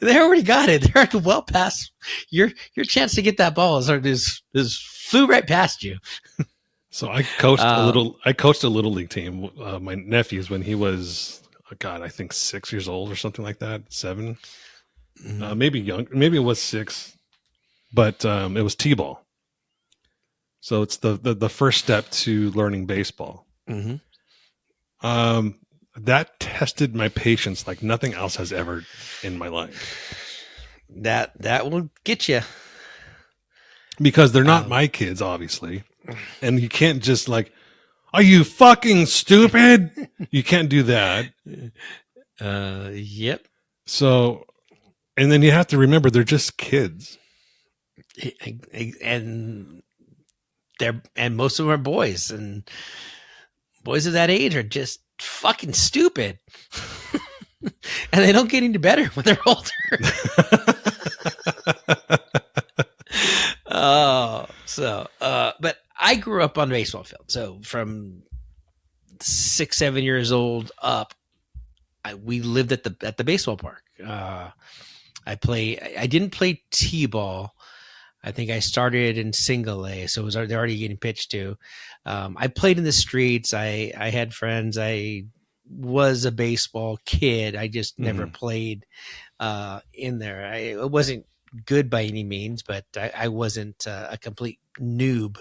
They already got it. They're well past your chance to get that ball. Is flew right past you. So I coached a little league team. My nephew's when he was, I think 6 years old or something like that, 7, maybe young, maybe it was 6, but it was t-ball. So it's the first step to learning baseball. Mm-hmm. That tested my patience like nothing else has ever in my life. That will get you, because they're not my kids, obviously, and you can't just like, "Are you fucking stupid?" You can't do that. Yep. So, and then you have to remember they're just kids, and most of them are boys, and boys of that age are just fucking stupid. And they don't get any better when they're older. But I grew up on the baseball field. So from 6, 7 years old up, we lived at the baseball park. I didn't play t-ball. I think I started in single A, so they're already getting pitched to. I played in the streets. I had friends. I was a baseball kid. I just never played in there. I wasn't good by any means, but I wasn't a complete noob.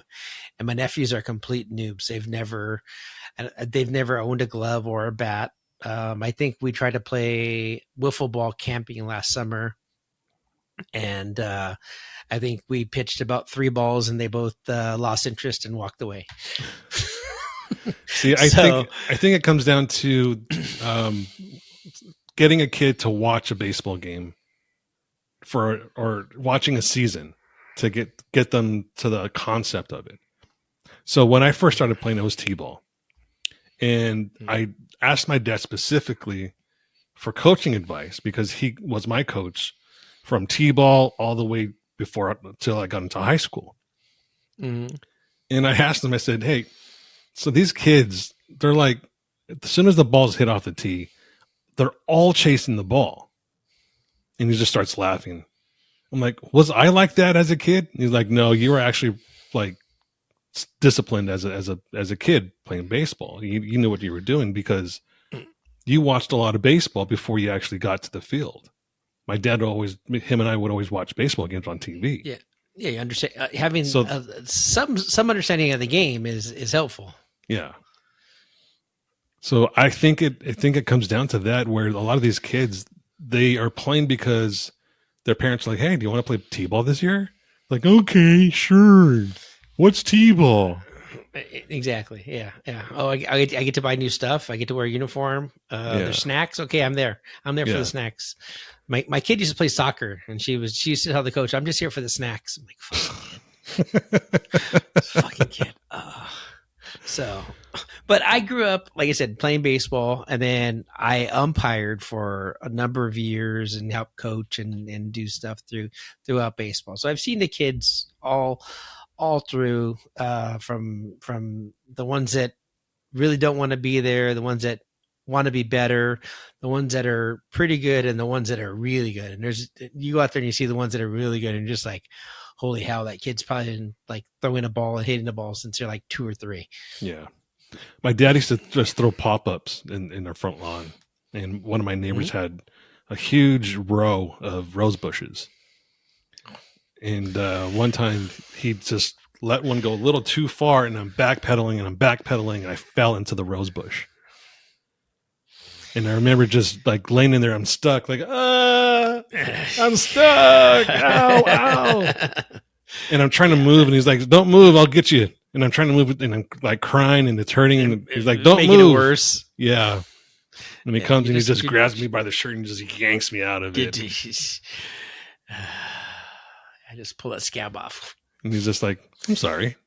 And my nephews are complete noobs. They've never owned a glove or a bat. I think we tried to play wiffle ball camping last summer, and I think we pitched about 3 balls, and they both lost interest and walked away. See, I think it comes down to getting a kid to watch a baseball game or watching a season to get them to the concept of it. So when I first started playing, it was t-ball, And I asked my dad specifically for coaching advice because he was my coach from T-ball all the way until I got into high school. Mhm. And I asked him, I said, hey, so these kids, they're like, as soon as the ball's hit off the tee, they're all chasing the ball. And he just starts laughing. I'm like, was I like that as a kid? And he's like, no, you were actually like disciplined as a kid playing baseball. You knew what you were doing because you watched a lot of baseball before you actually got to the field. My dad him and I would always watch baseball games on TV. Yeah. Yeah, you understand. Having some understanding of the game is helpful. Yeah. So I think it comes down to that, where a lot of these kids, they are playing because their parents are like, hey, do you want to play T-ball this year? Like, okay, sure. What's T-ball? Exactly. Yeah. Yeah. Oh, I get to buy new stuff. I get to wear a uniform. There's snacks. Okay, I'm there. I'm there for the snacks. My kid used to play soccer, and she used to tell the coach, "I'm just here for the snacks." I'm like, fucking kid. But I grew up, like I said, playing baseball, and then I umpired for a number of years and helped coach and do stuff throughout baseball. So I've seen the kids all through, from the ones that really don't want to be there, the ones that want to be better, the ones that are pretty good, and the ones that are really good. And you go out there and you see the ones that are really good, and you're just like, holy hell, that kid's probably been like throwing a ball and hitting the ball since they're like 2 or 3. Yeah. My dad used to just throw pop-ups in our front lawn. And one of my neighbors had a huge row of rose bushes. And one time he just let one go a little too far, and I'm backpedaling, and I fell into the rose bush. And I remember just like laying in there, I'm stuck, like, I'm stuck. Ow, ow. And I'm trying to move, and he's like, don't move, I'll get you. And I'm trying to move, and I'm like crying, and it's hurting. And he's like, don't making move. It worse. Yeah. And he comes and he just grabs me by the shirt and just yanks me out of it. I just pull that scab off. And he's just like, I'm sorry.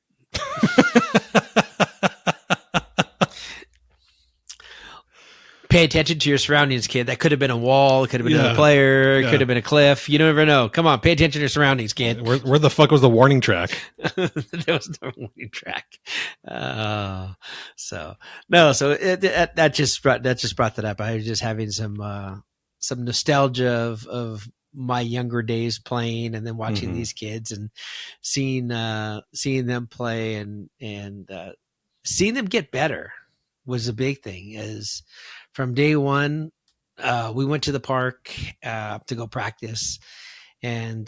Pay attention to your surroundings, kid. That could have been a wall. It could have been another player. It could have been a cliff. You never know. Come on, pay attention to your surroundings, kid. Where the fuck was the warning track? There was no warning track. That just brought that up. I was just having some nostalgia of my younger days playing, and then watching these kids and seeing them play and seeing them get better was a big thing. Is from day one, we went to the park to go practice, and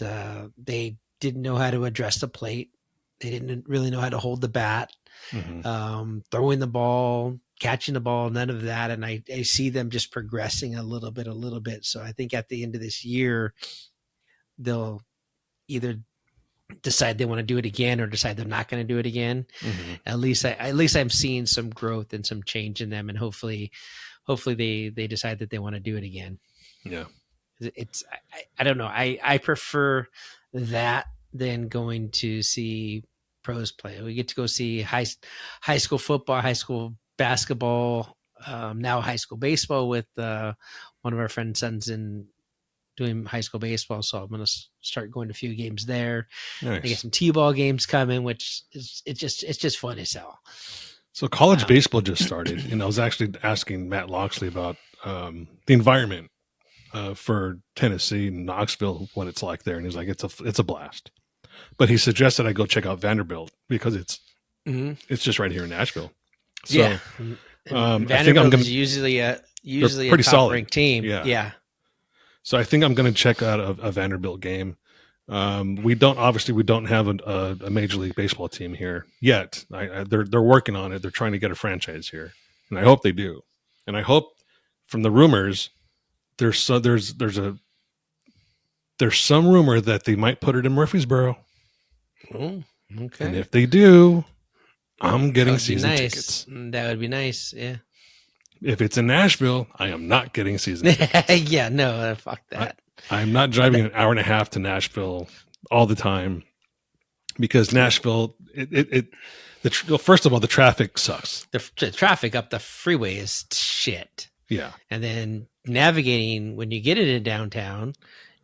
they didn't know how to address the plate. They didn't really know how to hold the bat, throwing the ball, catching the ball, none of that. And I see them just progressing a little bit. So I think at the end of this year, they'll either decide they want to do it again or decide they're not going to do it again. At least I'm seeing some growth and some change in them, and hopefully they decide that they want to do it again. Yeah. I don't know. I prefer that than going to see pros play. We get to go see high school football, high school basketball, now high school baseball with one of our friend's sons in doing high school baseball. So I'm going to start going to a few games there. Nice. I get some T-ball games coming, which it's just fun as hell. So college baseball just started, and I was actually asking Matt Loxley about the environment for Tennessee and Knoxville, what it's like there, and he's like, it's a blast. But he suggested I go check out Vanderbilt because it's just right here in Nashville. So, yeah, Vanderbilt is usually a pretty top ranked team. Yeah. So I think I'm going to check out a Vanderbilt game. We don't have a Major League Baseball team here yet. They're working on it. They're trying to get a franchise here, and I hope they do. And I hope, from the rumors, there's some rumor that they might put it in Murfreesboro. Oh, okay. And if they do, I'm getting season tickets. That would be nice. Yeah. If it's in Nashville, I am not getting season tickets. Yeah, no, fuck that. I'm not driving an hour and a half to Nashville all the time because Nashville, first of all, the traffic sucks. The traffic up the freeway is shit. Yeah. And then navigating when you get into downtown,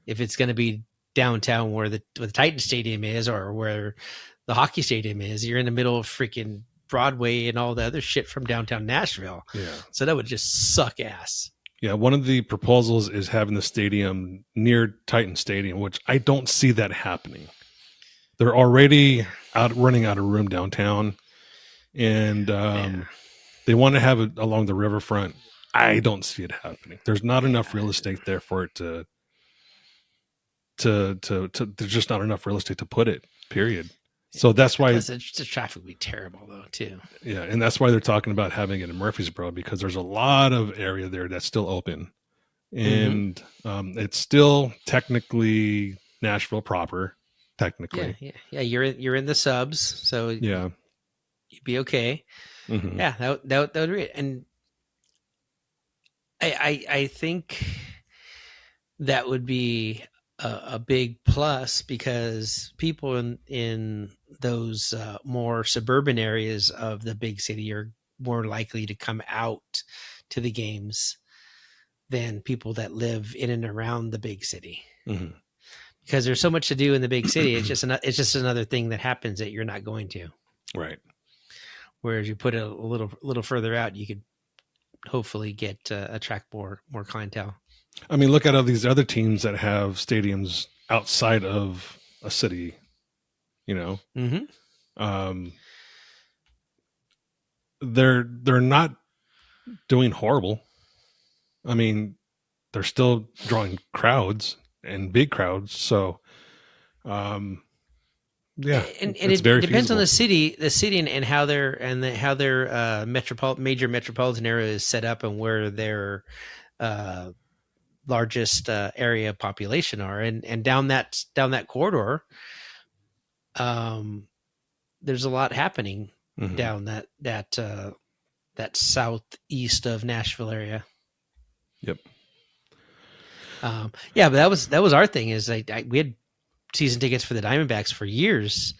if it's going to be downtown where the Titan Stadium is or where the hockey stadium is, you're in the middle of freaking Broadway and all the other shit from downtown Nashville. Yeah. So that would just suck ass. Yeah. One of the proposals is having the stadium near Titan Stadium, which I don't see that happening. They're already running out of room downtown, and they want to have it along the riverfront. I don't see it happening. There's not enough real estate there for it to there's just not enough real estate to put it, period. So that's why the traffic would be terrible though too. Yeah. And that's why they're talking about having it in Murfreesboro, because there's a lot of area there that's still open, and it's still technically Nashville proper, technically. Yeah. You're in the subs. So yeah, you'd be okay. Mm-hmm. Yeah. That would be it. And I think that would be a big plus, because people in those more suburban areas of the big city are more likely to come out to the games than people that live in and around the big city. Mm-hmm. Because there's so much to do in the big city. It's just another thing that happens that you're not going to. Right. Whereas you put it a little further out, you could hopefully attract more clientele. I mean, look at all these other teams that have stadiums outside of a city, they're not doing horrible. I mean, they're still drawing crowds and big crowds. So, yeah, and it depends feasible on the city and how their major metropolitan area is set up and where their largest area of population are, and down that corridor, there's a lot happening down that southeast of Nashville area. Yep. Yeah, but that was our thing, is we had season tickets for the Diamondbacks for years,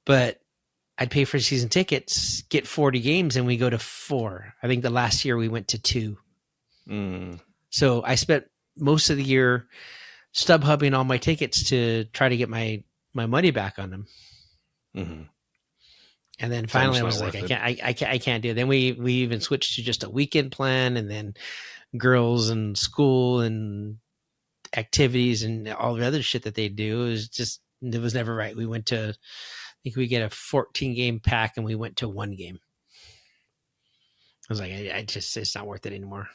but I'd pay for season tickets, get 40 games, and we go to 4. I think the last year we went to 2. So I spent most of the year StubHubbing all my tickets to try to get my money back on them. Mm-hmm. And then finally I was like, I can't do it. Then we even switched to just a weekend plan, and then girls and school and activities and all the other shit that they do. It was never right. We went to, I think we get a 14 game pack, and we went to 1 game. I was like, it's not worth it anymore.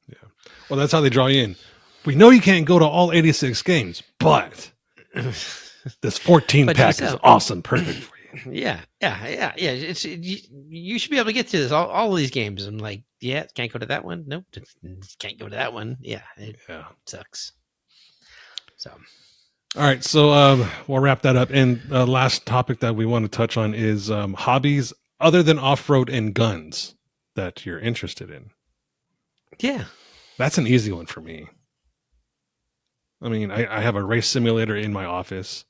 Yeah. Well, that's how they draw you in. We know you can't go to all 86 games, but this 14 pack is awesome. Perfect for you. Yeah. You should be able to get to this, all of these games. I'm like, yeah, can't go to that one. Nope. Can't go to that one. Yeah. It sucks. So. All right. So we'll wrap that up. And the last topic that we want to touch on is hobbies other than off-road and guns that you're interested in. Yeah. That's an easy one for me. I mean, I have a race simulator in my office.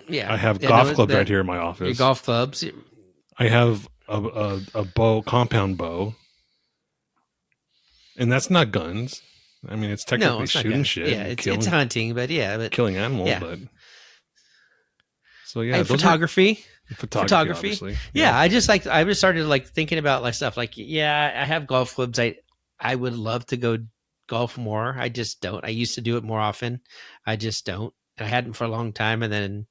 Yeah. I have golf clubs right here in my office. Your golf clubs. I have a bow, compound bow. And that's not guns. I mean, it's technically shooting shit. Yeah, it's hunting, but killing animals, but so yeah, and photography. Obviously. Yeah, I just started thinking about stuff like, I have golf clubs. I would love to go golf more. I just don't. I used to do it more often. I just don't. I hadn't for a long time, and then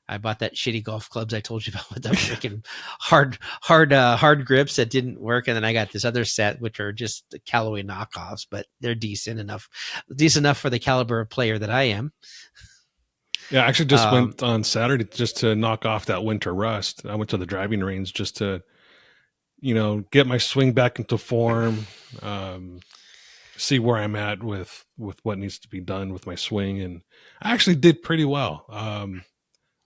I bought that shitty golf clubs I told you about with the freaking hard grips that didn't work, and then I got this other set which are just the Callaway knockoffs, but they're decent enough for the caliber of player that I am. Yeah, I actually just went on Saturday just to knock off that winter rust. I went to the driving range just to, get my swing back into form, see where I'm at with what needs to be done with my swing, and I actually did pretty well.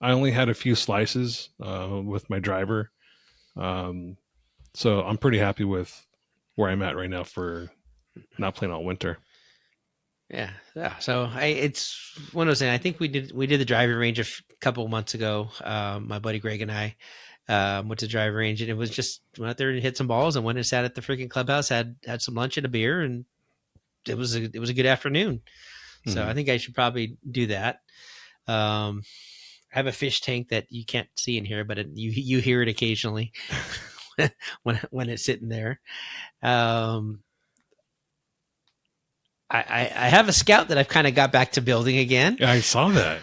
I only had a few slices with my driver, so I'm pretty happy with where I'm at right now for not playing all winter. Yeah. So it's one of those things. I think we did the driving range a couple months ago. My buddy Greg and I went to the driving range, and it was just went out there and hit some balls, and went and sat at the freaking clubhouse, had some lunch and a beer, and it was a good afternoon. So I think I should probably do that. I have a fish tank that you can't see in here, but you hear it occasionally when it's sitting there. I have a Scout that I've kind of got back to building again. Yeah, I saw that.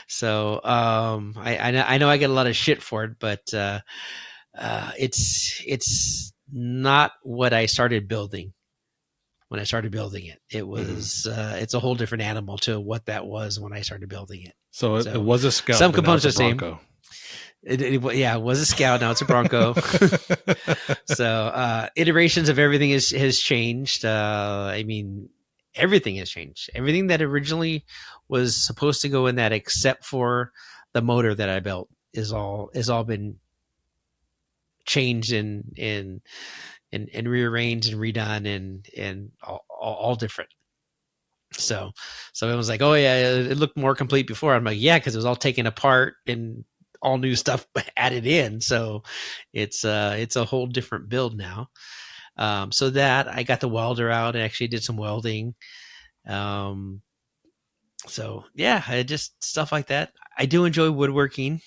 So I know I get a lot of shit for it, but it's not what I started building. When I started building it, it was it's a whole different animal to what that was when I started building it. So it was a Scout. Some components are the same. Bronco. It was a Scout. Now it's a Bronco. So iterations of everything has changed. I mean, everything has changed. Everything that originally was supposed to go in that, except for the motor that I built, is all been changed and rearranged and redone and all different. So it was like, oh yeah, it looked more complete before. I'm like, yeah, because it was all taken apart and all new stuff added in. So it's a whole different build now. So that I got the welder out and actually did some welding. So yeah, I just stuff like that. I do enjoy woodworking,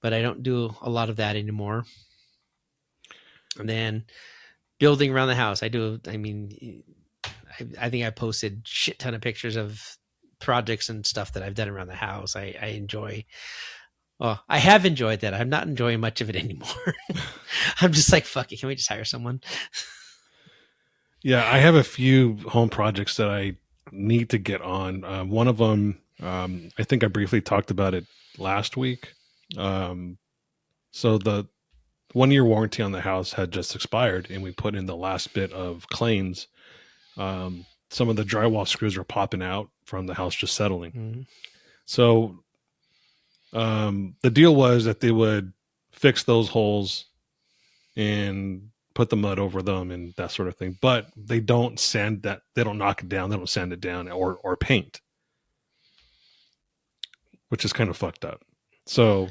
but I don't do a lot of that anymore. And then building around the house, I mean, I think I posted shit ton of pictures of projects and stuff that I've done around the house. I enjoy. Well, I have enjoyed that. I'm not enjoying much of it anymore. I'm just like, fuck it. Can we just hire someone? Yeah, I have a few home projects that I need to get on. One of them, I think I briefly talked about it last week. So the 1-year warranty on the house had just expired, and we put in the last bit of claims. Some of the drywall screws were popping out from the house just settling. Mm-hmm. So the deal was that they would fix those holes and put the mud over them and that sort of thing. But they don't sand that. They don't knock it down. They don't sand it down or paint, which is kind of fucked up. So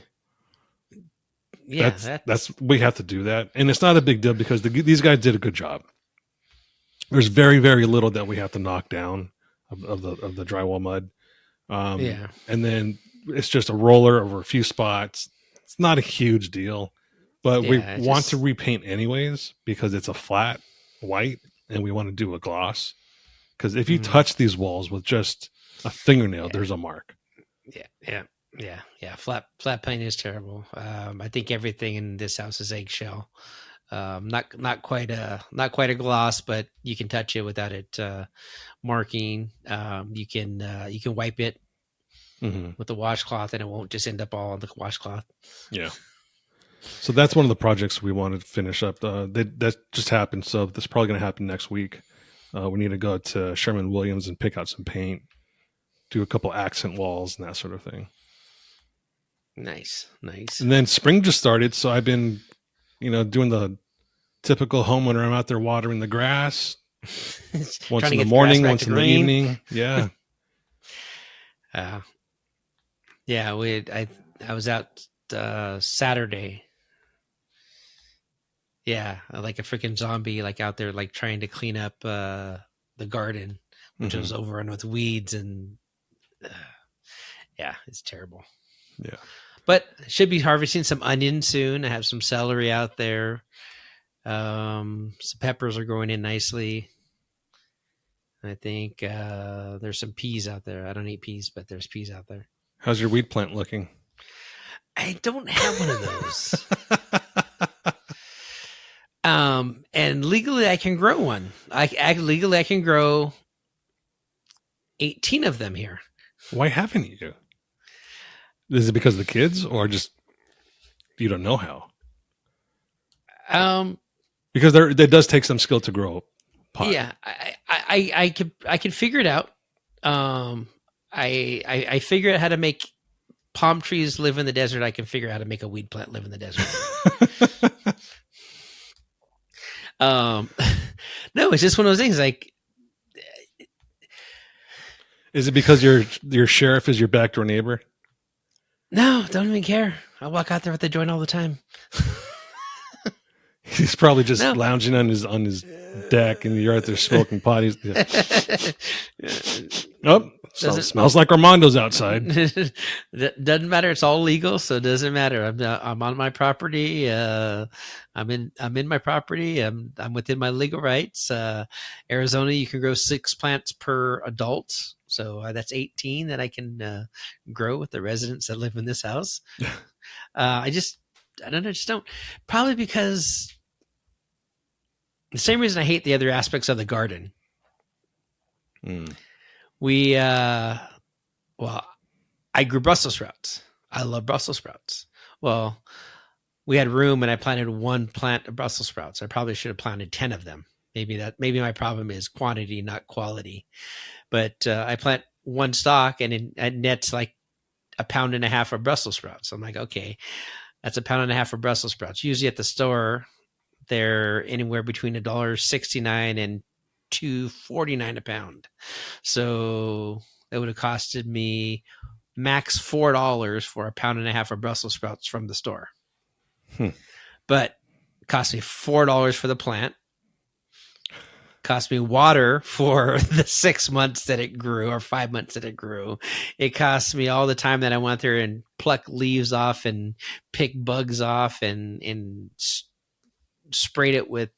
yeah, that's we have to do that. And it's not a big deal because these guys did a good job. There's very, very little that we have to knock down of the drywall mud. And then it's just a roller over a few spots. It's not a huge deal, but we want to repaint anyways because it's a flat white and we want to do a gloss. Because if you touch these walls with just a fingernail, there's a mark. Yeah. Flat paint is terrible. I think everything in this house is eggshell. Not quite a gloss, but you can touch it without it marking. You can wipe it with the washcloth, and it won't just end up all on the washcloth. Yeah. So that's one of the projects we wanted to finish up. That just happened, so this is probably going to happen next week. We need to go to Sherman-Williams and pick out some paint, do a couple accent walls and that sort of thing. Nice. And then spring just started, so I've been, doing the typical homeowner. I'm out there watering the grass once in the morning, once in the evening. Yeah. I was out Saturday. Yeah, like a freaking zombie, like out there, like trying to clean up the garden, which was overrun with weeds, and it's terrible. Yeah, but should be harvesting some onions soon. I have some celery out there. Some peppers are growing in nicely. I think there's some peas out there. I don't eat peas, but there's peas out there. How's your weed plant looking? I don't have one of those. And legally I can grow one. Legally I can grow 18 of them here. Why haven't you? Is it because of the kids or just you don't know how? Because there does take some skill to grow pot. Yeah, I can figure it out. I figure out how to make palm trees live in the desert. I can figure out how to make a weed plant live in the desert. No, it's just one of those things. Like, Is it because your sheriff is your backdoor neighbor? No, don't even care. I walk out there with the joint all the time. He's probably just No. lounging on his deck, and you're out there smoking pot. Oh, smells like Armando's outside. Doesn't matter. It's all legal, so it doesn't matter. I'm on my property. I'm in my property. I'm within my legal rights. Arizona, you can grow 6 plants per adult, so that's 18 that I can grow with the residents that live in this house. I don't know. Just don't. Probably because the same reason I hate the other aspects of the garden. We, I grew Brussels sprouts. I love Brussels sprouts. Well, we had room and I planted 1 plant of Brussels sprouts. I probably should have planted 10 of them. Maybe my problem is quantity, not quality. But I plant 1 stalk and it nets like 1.5 pounds of Brussels sprouts. I'm like, okay, that's 1.5 pounds of Brussels sprouts. Usually at the store, they're anywhere between $1.69 and $2.49 a pound. So that would have costed me max $4 for 1.5 pounds of Brussels sprouts from the store. But it cost me $4 for the plant. Cost me water for the 6 months that it grew, or 5 months that it grew. It cost me all the time that I went there and pluck leaves off and pick bugs off and sprayed it with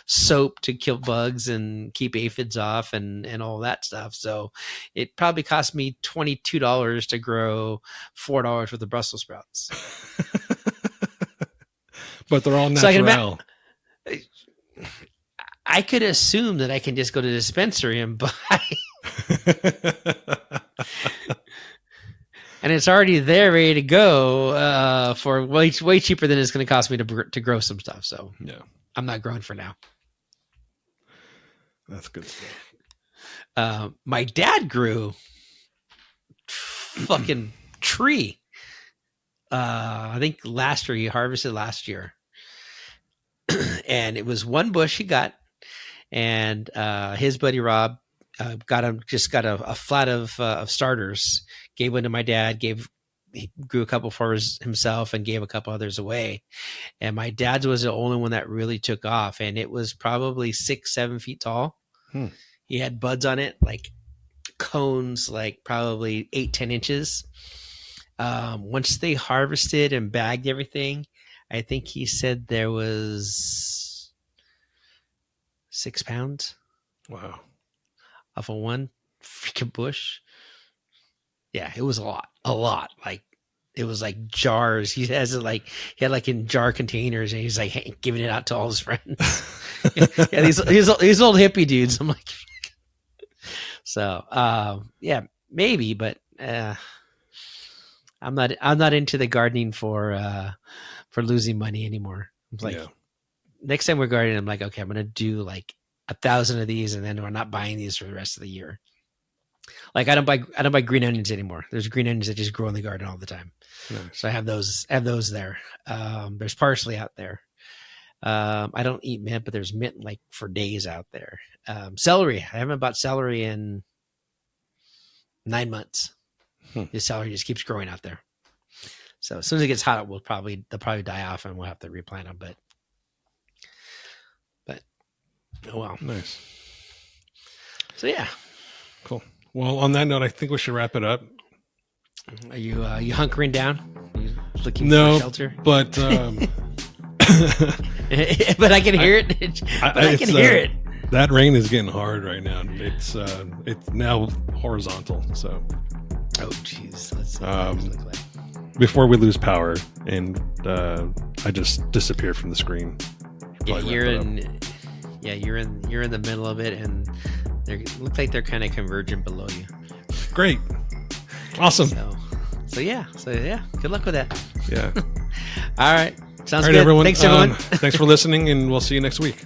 soap to kill bugs and keep aphids off and all that stuff. So it probably cost me $22 to grow $4 worth of Brussels sprouts. But they're all natural. So I could assume that I can just go to the dispensary and buy, and it's already there, ready to go for way cheaper than it's going to cost me to grow some stuff. So yeah, I'm not growing for now. That's good stuff. My dad grew fucking tree. I think last year he harvested last year, and it was 1 bush he got. And his buddy Rob got a flat of starters, gave one to my dad, he grew a couple for himself and gave a couple others away. And my dad's was the only one that really took off, and it was probably 6-7 feet tall. He had buds on it, like cones, like probably 8-10 inches. Once they harvested and bagged everything, I think he said there was 6 pounds. Wow. Off of 1 freaking bush. Yeah, it was a lot. Like it was like jars. He had like in jar containers, and he's like giving it out to all his friends. Yeah, these old hippie dudes. I'm like, so yeah, maybe, but I'm not into the gardening for losing money anymore. I'm like, next time we're gardening, I'm like, okay, I'm going to do like 1,000 of these, and then we're not buying these for the rest of the year. Like I don't buy green onions anymore. There's green onions that just grow in the garden all the time. Nice. So I have those there. There's parsley out there. I don't eat mint, but there's mint like for days out there. Celery. I haven't bought celery in 9 months. The celery just keeps growing out there. So as soon as it gets hot, they'll probably die off, and we'll have to replant them. But oh well. Nice. So yeah. Cool. Well, on that note, I think we should wrap it up. Are you hunkering down? Are you looking for shelter? But but I can hear it. I can hear it. That rain is getting hard right now. It's now horizontal. So. Oh jeez. Let's see what it looks like. Before we lose power and I just disappear from the screen. Yeah, you're in the middle of it, and they look like they're kind of convergent below you. Great. Awesome. So yeah. Good luck with that. Yeah. All right. Sounds all right, good. Everyone. Thanks, everyone. Thanks for listening, and we'll see you next week.